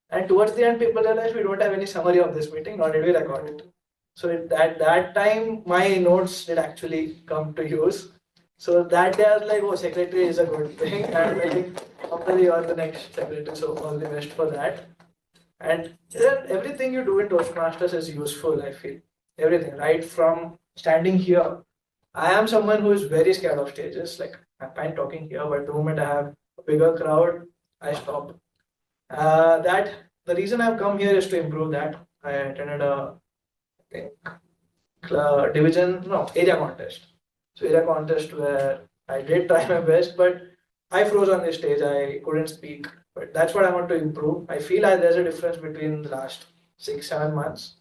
And towards the end, people realized we don't have any summary of this meeting, nor did we record it. So at that time, my notes did actually come to use. So that day I was like, oh, secretary is a good thing. And I think hopefully you are the next secretary. So all the best for that. And everything you do in Toastmasters is useful, I feel. Everything, right from standing here. I am someone who is very scared of stages. Like I'm fine talking here, but the moment I have a bigger crowd, I stop. That the reason I've come here is to improve that. I attended a I think, division, no, area contest. So area contest where I did try my best, but I froze on the stage. I couldn't speak. But that's what I want to improve. I feel like there's a difference between the last 6, 7 months.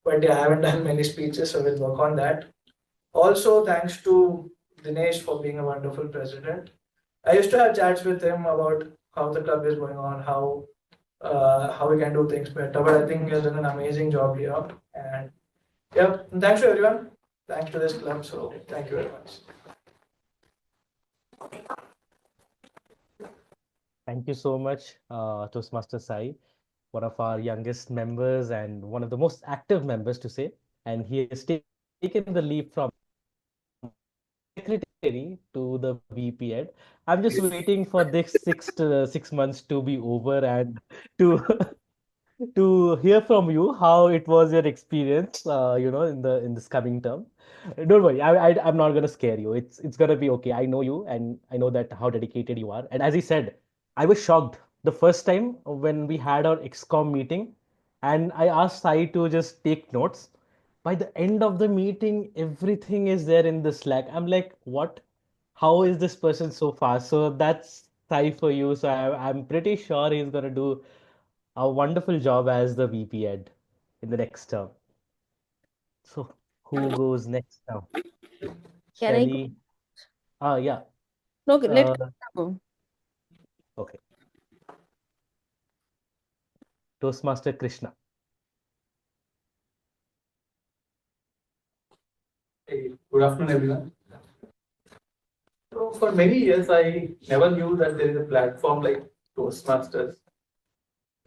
But yeah, I haven't done many speeches, so we'll work on that. Also, thanks to Dinesh for being a wonderful president. I used to have chats with him about how the club is going on, how we can do things better. But I think he has done an amazing job here. And yeah, and thanks to everyone. Thanks to this club. So thank you very much. Thank you so much, Toastmaster Sai, one of our youngest members and one of the most active members to say. And he has taken the leap from secretary to the VP head. I'm just waiting for this 6 months to be over and to to hear from you how it was your experience, in this coming term. Don't worry, I'm not gonna scare you. It's gonna be okay. I know you, and I know that how dedicated you are. And as he said, I was shocked the first time when we had our XCOM meeting, and I asked Sai to just take notes. By the end of the meeting, everything is there in the Slack. I'm like, what? How is this person so fast? So that's Sai for you. So I'm pretty sure he's gonna do a wonderful job as the VP Ed in the next term. So who goes next now? Can I go? Shelly? Yeah. No, let Uh, Krishna go. okay. Toastmaster Krishna. Hey, good afternoon, everyone. So for many years, I never knew that there is a platform like Toastmasters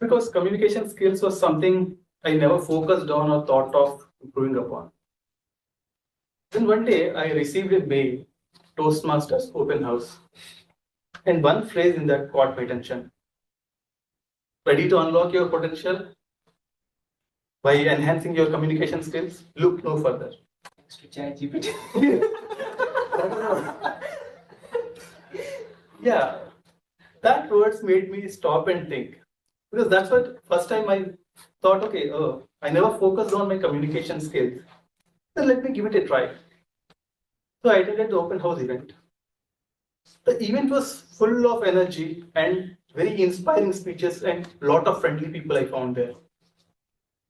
because communication skills was something I never focused on or thought of improving upon. Then one day, I received a mail, Toastmasters Open House, and one phrase in that caught my attention. Ready to unlock your potential by enhancing your communication skills? Look no further. Thanks to ChatGPT. Yeah, that words made me stop and think because that's what first time I thought. Okay, I never focused on my communication skills. Then let me give it a try. So I attended the open house event. The event was full of energy and very inspiring speeches and lot of friendly people I found there.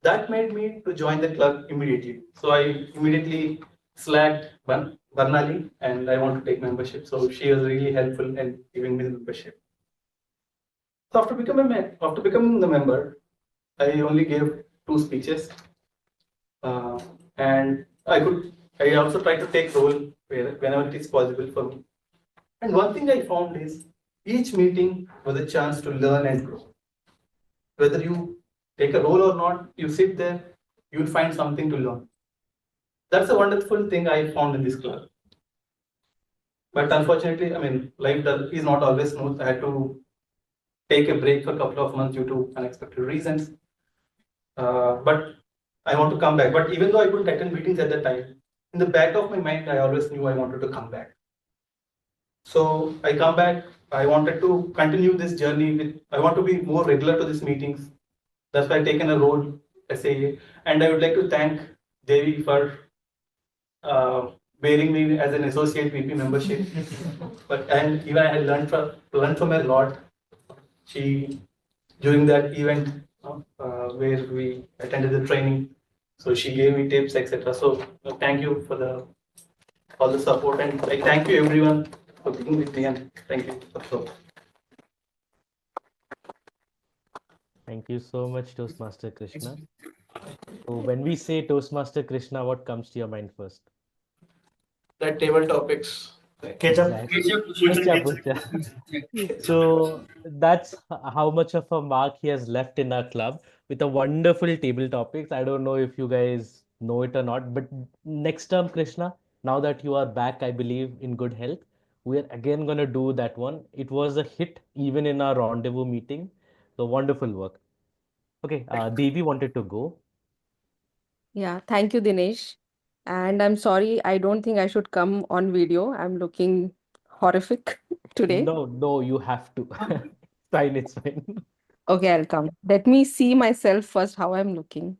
That made me to join the club immediately. So I immediately slacked Barnali, and I want to take membership. So she was really helpful in giving me the membership. So after becoming the member, I only gave 2 speeches, and I also try to take role whenever it is possible for me. And one thing I found is each meeting was a chance to learn and grow. Whether you take a role or not, you sit there, you will find something to learn. That's a wonderful thing I found in this club. But unfortunately, I mean, is not always smooth. I had to take a break for a couple of months due to unexpected reasons. But I want to come back. But even though I couldn't attend meetings at that time, in the back of my mind, I always knew I wanted to come back. So I come back. I wanted to continue this journey I want to be more regular to these meetings. That's why I've taken a role as a, and I would like to thank Devi for bearing me as an associate VP membership. And even I had learned from her a lot. She during that event where we attended the training, so she gave me tips, etc. So thank you for all the support, and I thank you everyone for being with me, and thank you. Thank you so much, Toastmaster Krishna. So when we say Toastmaster Krishna, what comes to your mind first? That table topics. Ketchup. So that's how much of a mark he has left in our club with a wonderful table topics. I don't know if you guys know it or not, but next term, Krishna, now that you are back, I believe in good health, we are again going to do that one. It was a hit even in our rendezvous meeting. So wonderful work. Okay, Devi wanted to go. Yeah, thank you, Dinesh. And I'm sorry, I don't think I should come on video. I'm looking horrific today. No, you have to. Fine, it's fine. Okay, I'll come. Let me see myself first how I'm looking.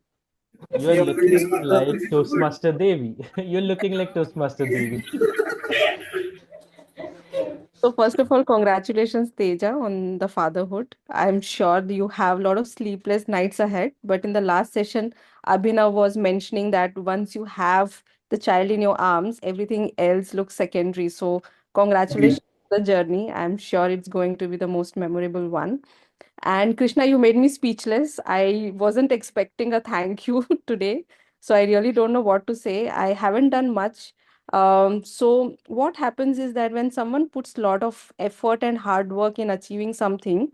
You are looking like Toastmaster Devi. You're looking like Toastmaster Devi. So first of all, congratulations, Teja, on the fatherhood. I'm sure you have a lot of sleepless nights ahead. But in the last session, Abhinav was mentioning that once you have the child in your arms, everything else looks secondary. So congratulations on the journey. I'm sure it's going to be the most memorable one. And Krishna, you made me speechless. I wasn't expecting a thank you today. So I really don't know what to say. I haven't done much. So what happens is that when someone puts a lot of effort and hard work in achieving something,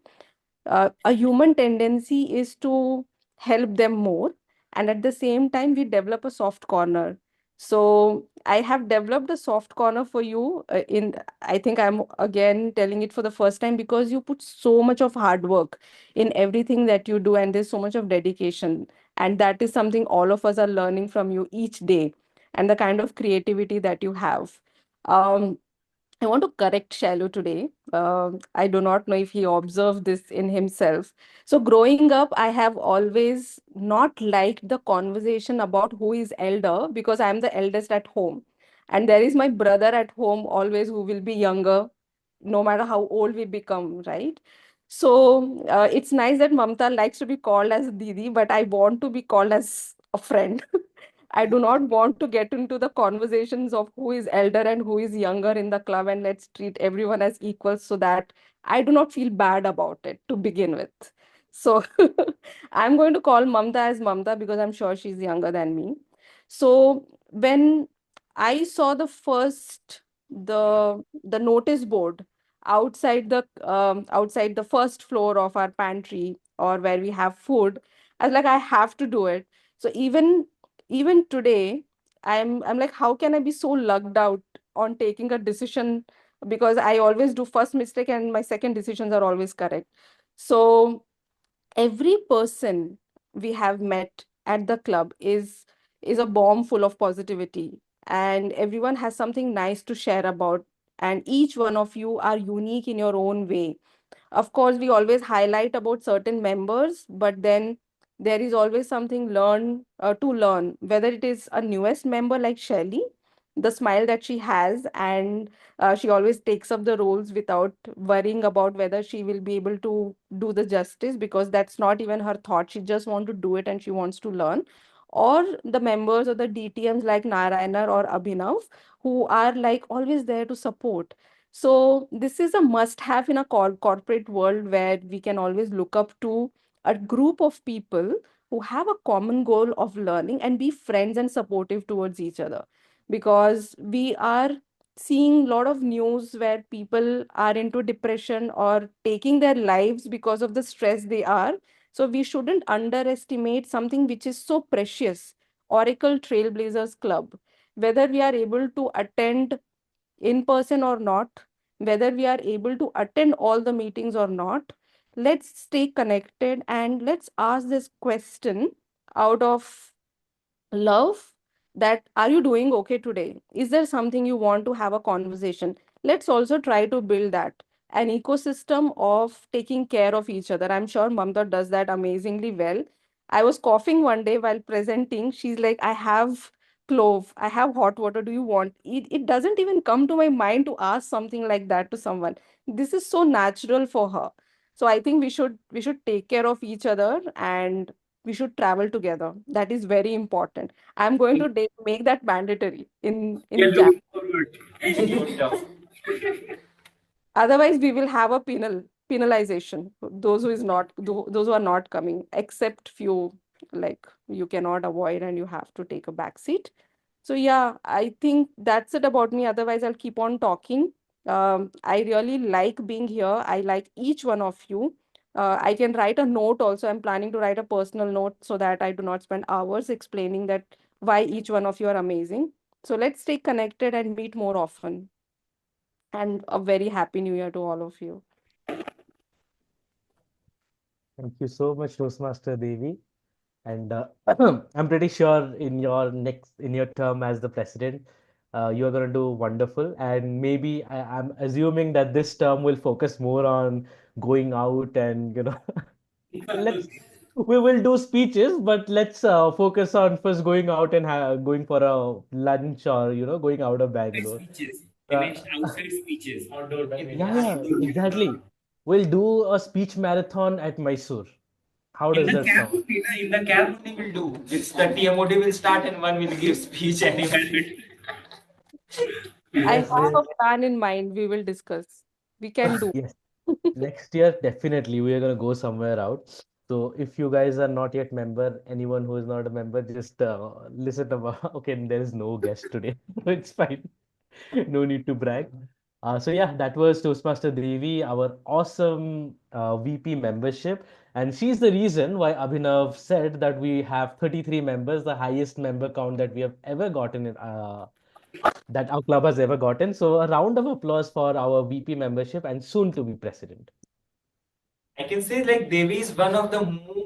a human tendency is to help them more, and at the same time we develop a soft corner. So I have developed a soft corner for you. In I think I'm again telling it for the first time, because you put so much of hard work in everything that you do, and there's so much of dedication, and that is something all of us are learning from you each day, and the kind of creativity that you have. um, I want to correct Shalu today. I do not know if he observed this in himself. So, growing up, I have always not liked the conversation about who is elder, because I am the eldest at home. And there is my brother at home always who will be younger, no matter how old we become, right? So, it's nice that Mamta likes to be called as Didi, but I want to be called as a friend. I do not want to get into the conversations of who is elder and who is younger in the club, and let's treat everyone as equals, so that I do not feel bad about it to begin with. So I'm going to call Mamta as Mamta because I'm sure she's younger than me. So when I saw the notice board outside the first floor of our pantry, or where we have food, I was like, I have to do it. So even today, I'm like, how can I be so lucked out on taking a decision, because I always do first mistake and my second decisions are always correct. So every person we have met at the club is a bomb full of positivity, and everyone has something nice to share about, and each one of you are unique in your own way. Of course, we always highlight about certain members, but then there is always something to learn, whether it is a newest member like Shelly, the smile that she has, and she always takes up the roles without worrying about whether she will be able to do the justice, because that's not even her thought. She just wants to do it and she wants to learn. or the members or the DTMs like Narayana or Abhinav, who are like always there to support. So this is a must have in a corporate world where we can always look up to a group of people who have a common goal of learning and be friends and supportive towards each other, because we are seeing a lot of news where people are into depression or taking their lives because of the stress they are. So we shouldn't underestimate something which is so precious, Oracle Trailblazers Club. Whether we are able to attend in person or not, whether we are able to attend all the meetings or not, let's stay connected and let's ask this question out of love, that are you doing okay today? Is there something you want to have a conversation? Let's also try to build that an ecosystem of taking care of each other. I'm sure Mamta does that amazingly well. I was coughing one day while presenting. She's like, I have clove, I have hot water, do you want it? Doesn't even come to my mind to ask something like that to someone. This is so natural for her. So I think we should take care of each other, and we should travel together. That is very important. I'm going to make that mandatory in You're Jan. looking forward. Good job. Otherwise, we will have a penalization. Those who is not those who are not coming, except few, like you cannot avoid and you have to take a back seat. So yeah, I think that's it about me. Otherwise, I'll keep on talking. I really like being here. I like each one of you. I can write a note also. I'm planning to write a personal note so that I do not spend hours explaining that why each one of you are amazing. So let's stay connected and meet more often. And a very happy new year to all of you. Thank you so much, Toastmaster Devi. And I'm pretty sure in your term as the president, you're going to do wonderful. And maybe I'm assuming that this term will focus more on going out and let's we will do speeches, but let's focus on first going out and going for a lunch or going out of Bangalore. Speeches. Uh, Dinesh, outside speeches. Outdoor yeah, yeah, exactly. We'll do a speech marathon at Mysore. How In does the that cab sound? only, na? In the cab only will do. It's the TMOD will start and one will give speech anywhere. I Yes, have a plan in mind. We will discuss. We can do. yes. Next year, definitely, we are gonna go somewhere out. So if you guys are not yet member, anyone who is not a member, just listen to okay, there is no guest today. It's fine. No need to brag. So yeah, that was Toastmaster Devi, our awesome VP membership. And she's the reason why Abhinav said that we have 33 members, the highest member count that we have ever gotten that our club has ever gotten. So a round of applause for our VP membership and soon to be president. I can say like Devi is one of the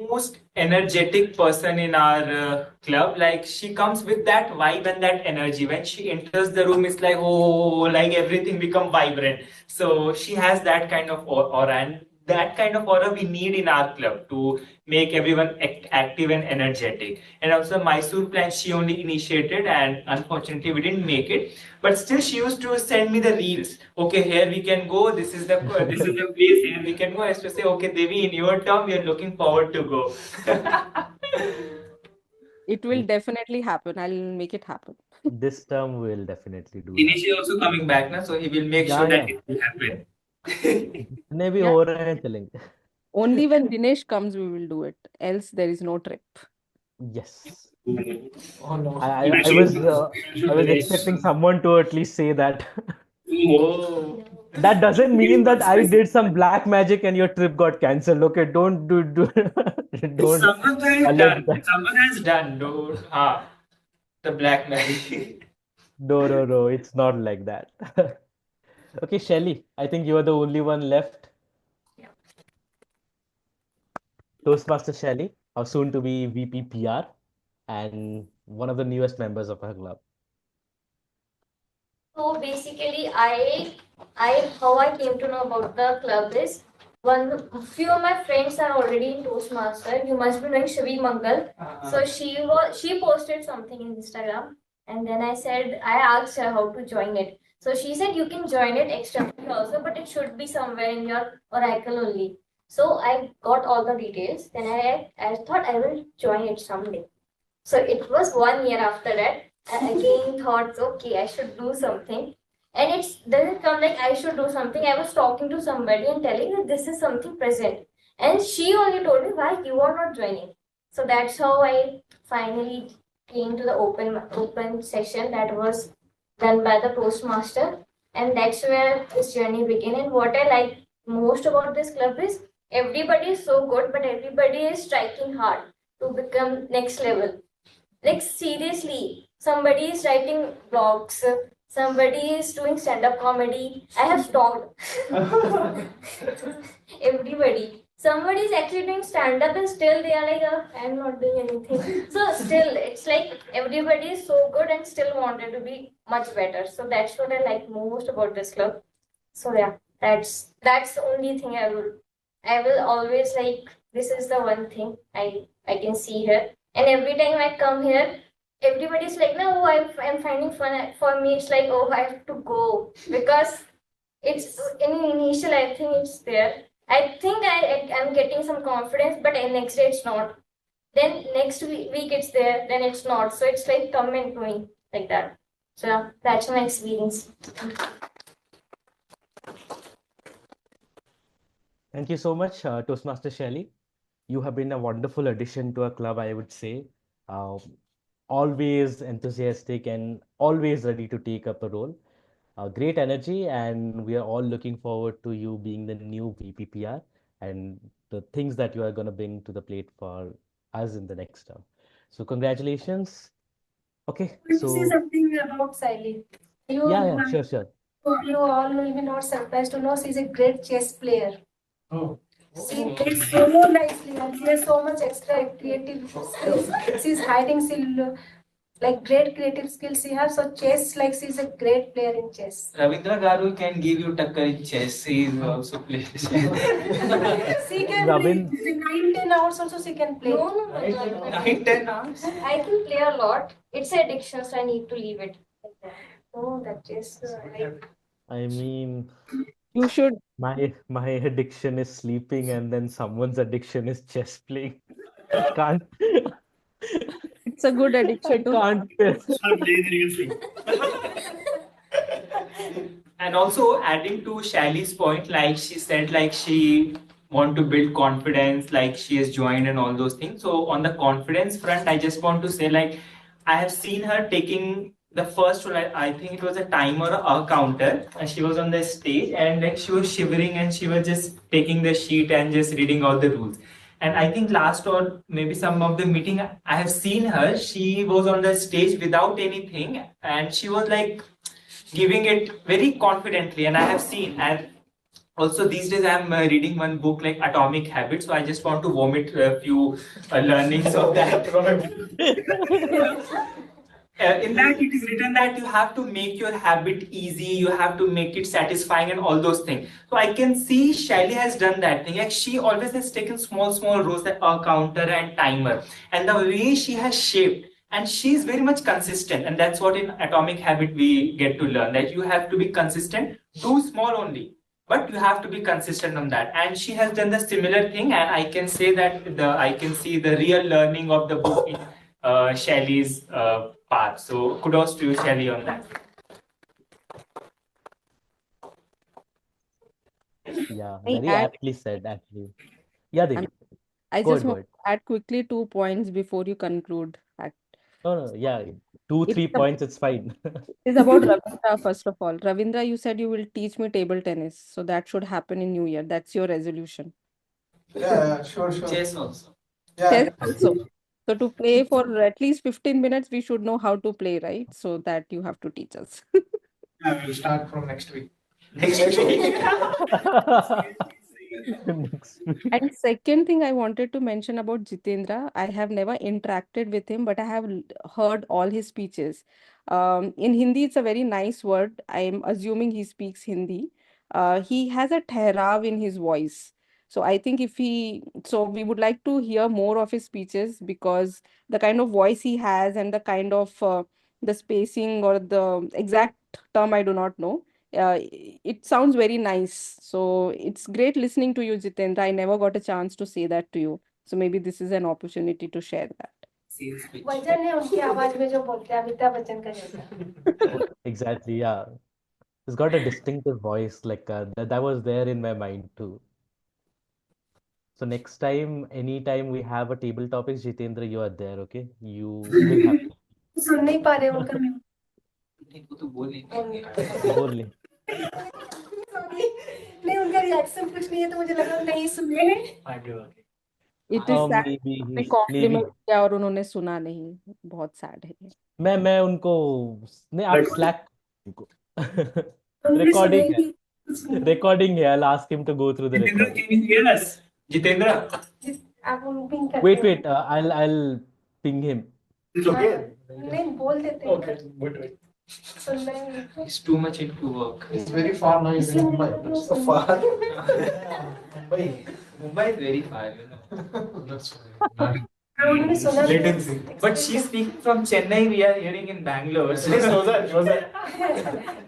most energetic person in our club. Like she comes with that vibe and that energy. When she enters the room, it's like oh, like everything become vibrant. So she has that kind of aura, and that kind of aura we need in our club to make everyone active and energetic. And also Mysore plan she only initiated, and unfortunately we didn't make it. But still, she used to send me the reels. Okay, here we can go. This is the place. Here we can go. I used to say, okay, Devi, in your term, we are looking forward to go. It will definitely happen. I'll make it happen. This term will definitely do that. Dinesh is also coming back now, so he will make Yeah, sure that yeah. it will happen. जितने भी Yeah. हो रहे हैं चलेंगे. Only when Dinesh comes, we will do it. Else, there is no trip. Yes. Oh no. I was expecting someone to at least say that. Oh. That doesn't mean that I did some black magic and your trip got cancelled. Okay, don't don't Someone has allege done. that. Someone has done. No, the black magic. No, it's not like that. Okay, Shelly, I think you are the only one left. Toastmaster Shelly, our soon to be VP PR, and one of the newest members of our club. So basically, how I came to know about the club is few of my friends are already in Toastmaster. You must be knowing Shavi Mangal. So she posted something in Instagram, and then I asked her how to join it. So she said you can join it extra also, but it should be somewhere in your Oracle only. So I got all the details. Then I thought I will join it someday. So it was 1 year after that. I again thought, okay, I should do something. And it doesn't come like I should do something. I was talking to somebody and telling that this is something present. And she only told me why you are not joining. So that's how I finally came to the open session that was done by the Toastmaster. And that's where this journey began. And what I like most about this club is everybody is so good, but everybody is striking hard to become next level. Like seriously, somebody is writing blogs, somebody is doing stand-up comedy. I have stalked everybody. Somebody is actually doing stand-up and still they are like, I'm not doing anything. So still, it's like everybody is so good and still wanted to be much better. So that's what I like most about this club. So yeah, that's the only thing I will always like. This is the one thing I can see here. And every time I come here, everybody's like, no, I'm finding fun. For me, it's like, oh, I have to go because it's in initial. I think it's there. I think I'm getting some confidence, but next day it's not. Then next week it's there. Then it's not. So it's like come and going like that. So yeah, that's my experience. Thank you so much, Toastmaster Shelly. You have been a wonderful addition to our club, I would say. Uh, Always enthusiastic and always ready to take up a role. Great energy, and we are all looking forward to you being the new VPPR and the things that you are going to bring to the plate for us in the next term. So, congratulations. Okay, I want to say so something about Siley. yeah, sure, sure. You all will be not surprised to know she's a great chess player. Oh. She plays so nicely and she has so much extra creative skills. She's hiding still like great creative skills she has. So chess, like she's a great player in chess. Ravindra Garu can give you takkar in chess. He is also plays chess. She can Ravin, play 9-10 hours also she can play. No. 9-10 hours. I can play a lot. It's an addiction, so I need to leave it. Oh, that chess. I mean, You should. my addiction is sleeping, and then someone's addiction is chess playing. I can't. It's a good I addiction to have. can't. Start lazy. And also adding to Shali's point, like she said, like she want to build confidence, like she has joined and all those things. So on the confidence front, I just want to say, like I have seen her taking the first role. I think it was a timer or a counter, and she was on the stage and like she was shivering and she was just taking the sheet and just reading out the rules. And I think last or maybe some of the meeting I have seen her, she was on the stage without anything and she was like giving it very confidently. And I have seen, and also these days I'm reading one book like Atomic Habits, so I just want to vomit a few learnings of that. In that it is written that you have to make your habit easy, you have to make it satisfying and all those things. So I can see Shaili has done that thing. Like she always has taken small roles like a counter and timer, and the way she has shaped, and she's very much consistent, and that's what in Atomic Habit we get to learn, that you have to be consistent, do small only, but you have to be consistent on that. And she has done the similar thing, and I can say that I can see the real learning of the book in Shelley's path. So kudos to you, Shelley, on that. Yeah, I very add, aptly said, actually. Yeah, I'm, Devi. I Go just ahead, go want ahead. to add quickly 2 points before you conclude. No, yeah, two, It 3 points, it's fine. is about Ravindra, first of all. Ravindra, you said you will teach me table tennis. So that should happen in New Year. That's your resolution. Yeah, sure. Chess also. Chess Yeah, also. So to play for at least 15 minutes, we should know how to play, right? So that you have to teach us. yeah, we'll start from next week. Next week. Next week. And second thing I wanted to mention about Jitendra, I have never interacted with him, but I have heard all his speeches. In Hindi, it's a very nice word. I'm assuming he speaks Hindi. He has a ठहराव in his voice. So I think so we would like to hear more of his speeches because the kind of voice he has and the kind of the spacing or the exact term I do not know, it sounds very nice. So it's great listening to you, Jitendra. I never got a chance to say that to you. So maybe this is an opportunity to share that. वजन है उनकी आवाज में जो बोलते हैं अमिताभ बच्चन का जैसा. Exactly, yeah. It's got a distinctive voice, like that was there in my mind too. So next time, anytime we have a table topics, Jitendra, you are there, okay? You will have to सुन नहीं पा रहे उनका mute. बोल ले. नहीं उनका reaction कुछ नहीं है तो मुझे लगा नहीं सुन रहे हैं. It is sad. Maybe आपने maybe कॉम्प्लीमेंट किया और उन्होंने सुना नहीं. बहुत सैड है ये. मैं उनको नहीं आप स्लैक उनको उन्होंने सुना रिकॉर्डिंग ही है नहीं. कुछ नहीं. रिकॉर्डिंग है I'll ask him to go through the Jitendra, recording. can you hear us? Jitendra, आप उन पिंग करते Wait, हैं. wait, I'll ping him. It's okay. नहीं बोल देते हैं. Okay, wait. सुनना ही नहीं तो. he's too much into work. It's very far now. He's in Mumbai. It's So far. Mumbai is very far, you know. That's fine. उन्होंने सुना नहीं. Latency. But she's speaking from Chennai, we are hearing in Bangalore. So It's closer.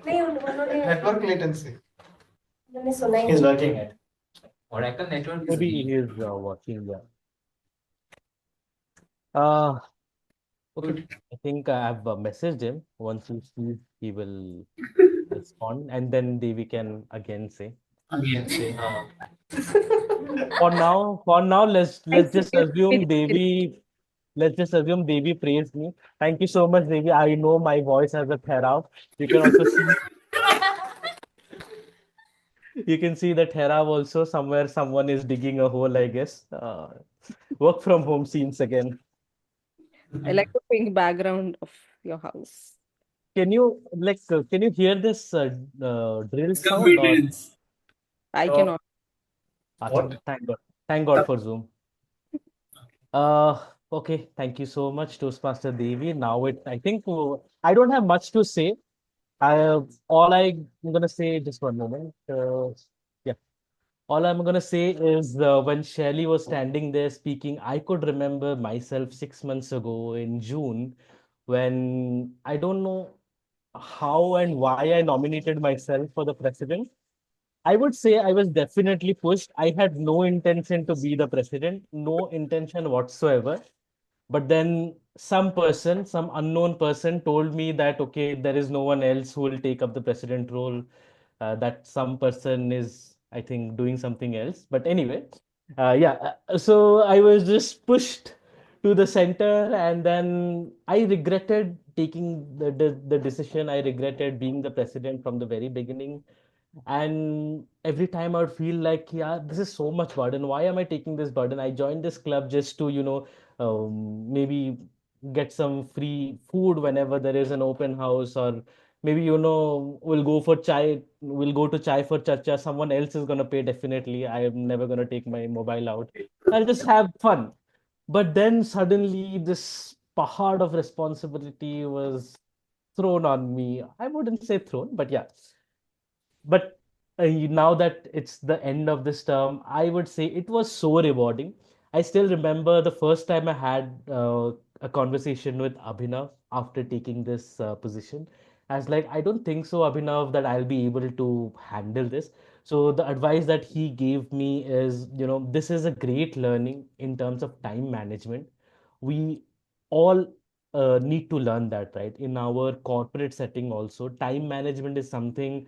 नहीं उन्होंने Network latency. उन्होंने सुना ही He's नहीं. working it. Oracle network is Maybe weak. he is watching, yeah. Okay, I think I've messaged him. Once he sees, he will respond, and then Devi can again say. Again, say, For now, let's just you. assume Devi. Let's just assume Devi praised me. Thank you so much, Devi. I know my voice has a therav. You can also see. You can see the therav also somewhere. Someone is digging a hole, I guess. Work from home scenes again. I like the pink background of your house. Can you can you hear this drill it's sound or? convenience. I cannot. Awesome. Thank God for Zoom. Okay. Thank you so much, Toastmaster Devi. Now I think I don't have much to say. All I'm gonna say, just one moment. Yeah. All I'm gonna say is when Shelley was standing there speaking, I could remember myself 6 months ago in June when I don't know how and why I nominated myself for the president. I would say I was definitely pushed. I had no intention to be the president, no intention whatsoever. But then some person, some unknown person told me that, okay, there is no one else who will take up the president role. That some person is, I think, doing something else. But anyway, yeah. So I was just pushed to the center, and then I regretted taking the decision. I regretted being the president from the very beginning. And every time I would feel like, yeah, this is so much burden. Why am I taking this burden? I joined this club just to, maybe get some free food whenever there is an open house, or maybe, we'll go to chai for chacha. Someone else is going to pay definitely. I am never going to take my mobile out. I'll just have fun. But then suddenly this pahad of responsibility was thrown on me. I wouldn't say thrown, but yeah. But now that it's the end of this term, I would say it was so rewarding. I still remember the first time I had a conversation with Abhinav after taking this position. I was like, I don't think so, Abhinav, that I'll be able to handle this. So the advice that he gave me is, this is a great learning in terms of time management. We all need to learn that, right? In our corporate setting also, time management is something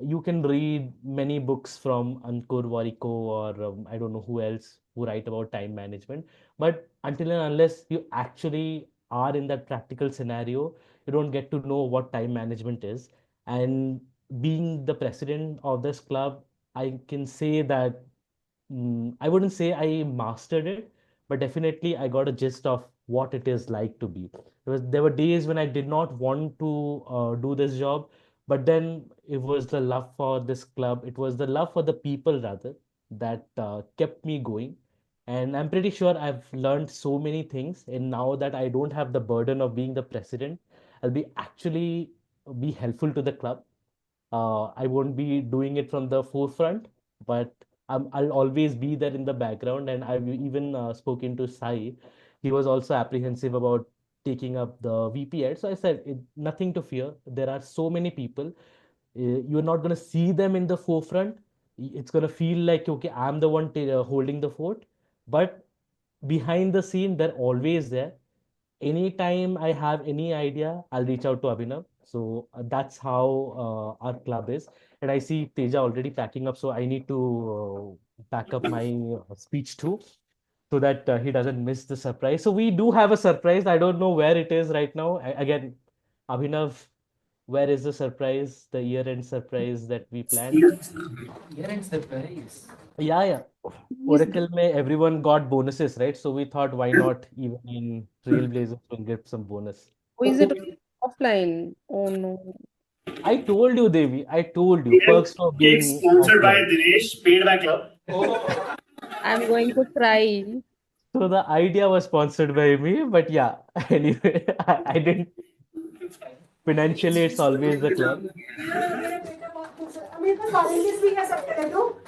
you can read many books from Ankur Wariko or I don't know who else who write about time management. But until and unless you actually are in that practical scenario, you don't get to know what time management is. And being the president of this club, I can say that I wouldn't say I mastered it, but definitely I got a gist of what it is like to be. There were days when I did not want to do this job, but then it was the love for this club. It was the love for the people rather that kept me going. And I'm pretty sure I've learned so many things. And now that I don't have the burden of being the president, I'll be actually be helpful to the club. I won't be doing it from the forefront, but I'll always be there in the background. And I've even spoken to Sai. He was also apprehensive about taking up the VP ad. So I said, nothing to fear. There are so many people. You're not going to see them in the forefront. It's going to feel like, okay, I'm the one holding the fort. But behind the scene, they're always there. anytime I have any idea, I'll reach out to Abhinav. So that's how our club is. And I see Teja already packing up, so I need to pack up my speech too, so that he doesn't miss the surprise. So we do have a surprise. I don't know where it is right now. Again, Abhinav, where is the surprise, the year-end surprise that we planned? Year-end surprise. Yeah. Oracle may everyone got bonuses, right? So we thought, why not even in Trailblazers we'll get some bonus. Or is it offline? Oh no. I told you, Devi. I told you. Perks for Cake being sponsored by offline. Dinesh, paid by club. I'm going to cry. So the idea was sponsored by me, but yeah. Anyway, I didn't. Financially, it's always the club.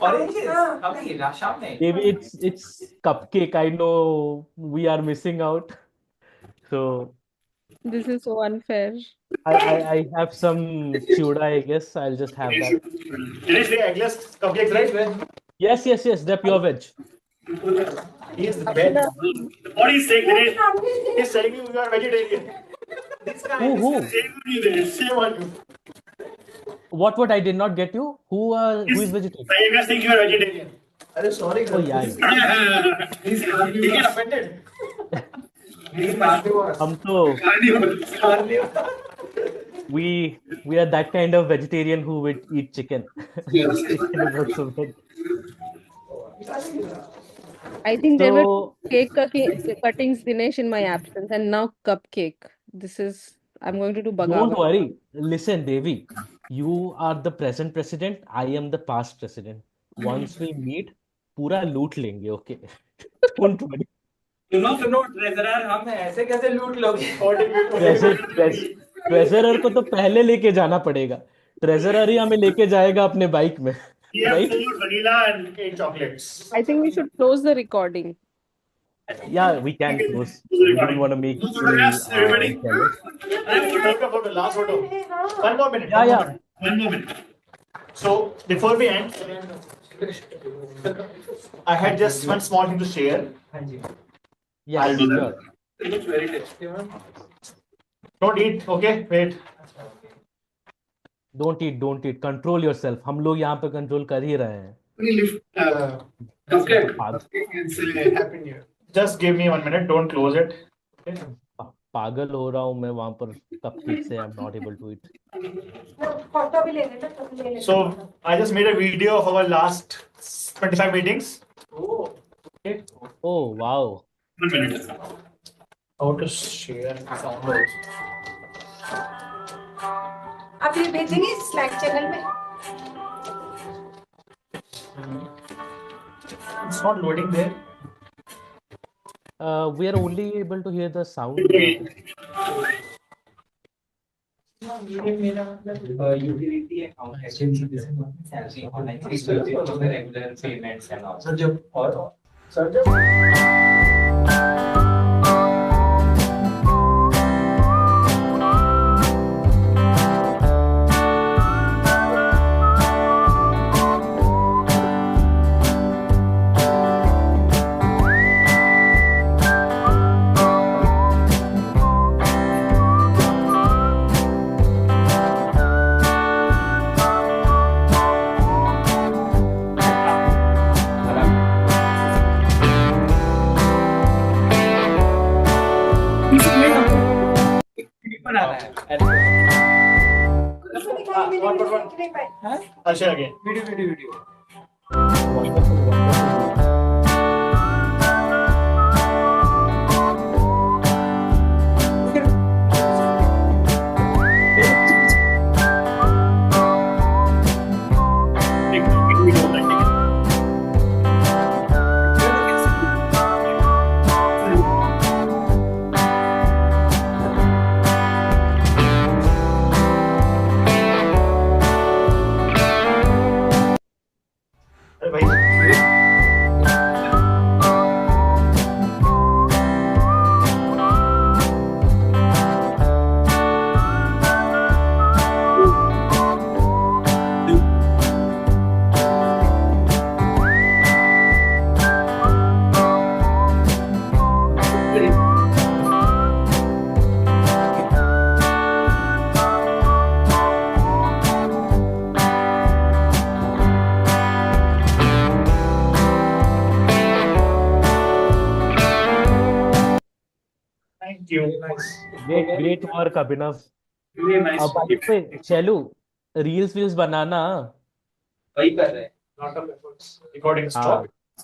Oranges. अभी शाम में. Maybe it's cupcake. I know we are missing out. So This is so unfair. I have some chuda, I guess. I'll just have that. Dinesh, the eggless cupcakes, right? Yes. They're pure veg. He is the best. What he's saying, Dinesh, he's telling you you are vegetarian. Who? Shame on you. What? I did not get you. Who is vegetarian? I guys think you are vegetarian. Are sorry, Oh yeah. He get offended. हम तो we are that kind of vegetarian who would eat chicken. Chicken is also veg. I think there were So cuttings, Dinesh, in my absence, and now cupcake. I'm going to do don't bagawa. worry. Listen, Devi, you are the present president. I am the past president. Once we meet, पूरा लूट लेंगे, okay? Don't worry. सुनो treasurer, हम ऐसे कैसे लूट लोगे? Treasurer को तो पहले लेके जाना पड़ेगा. ट्रेजरर ही हमें लेके जाएगा अपने बाइक में. Right? Vanilla and 8 chocolates. I think we should close the recording. Yeah, we can close. We don't want to make you jealous. Photo, last photo. One more minute. Yeah. One more minute. So before we end, I had just one small thing to share. Yeah, I'll do sure. It looks very tasty, man. Don't eat, okay? Wait. Don't eat. Control yourself. हम लोग यहाँ पे control कर ही रहे हैं. Happy New Year. Just give me 1 minute. Don't close it. Okay? पागल हो रहा हूँ मैं वहाँ पर कपकेक से. I'm not able to eat. So I just made a video of our last 25 meetings. Oh, okay. Oh wow. 1 minute. How to share downloads. आप ये भेजेंगे स्लैक चैनल में? It's not loading there. We are only able to hear the sound. Utility account salary online regular payments and all. I'll share again. Video. Wonderful. भाई you. Great work, Abhinav. Really nice. By the way, Shailu, reels banana. Lot of efforts. Recording हाँ stop.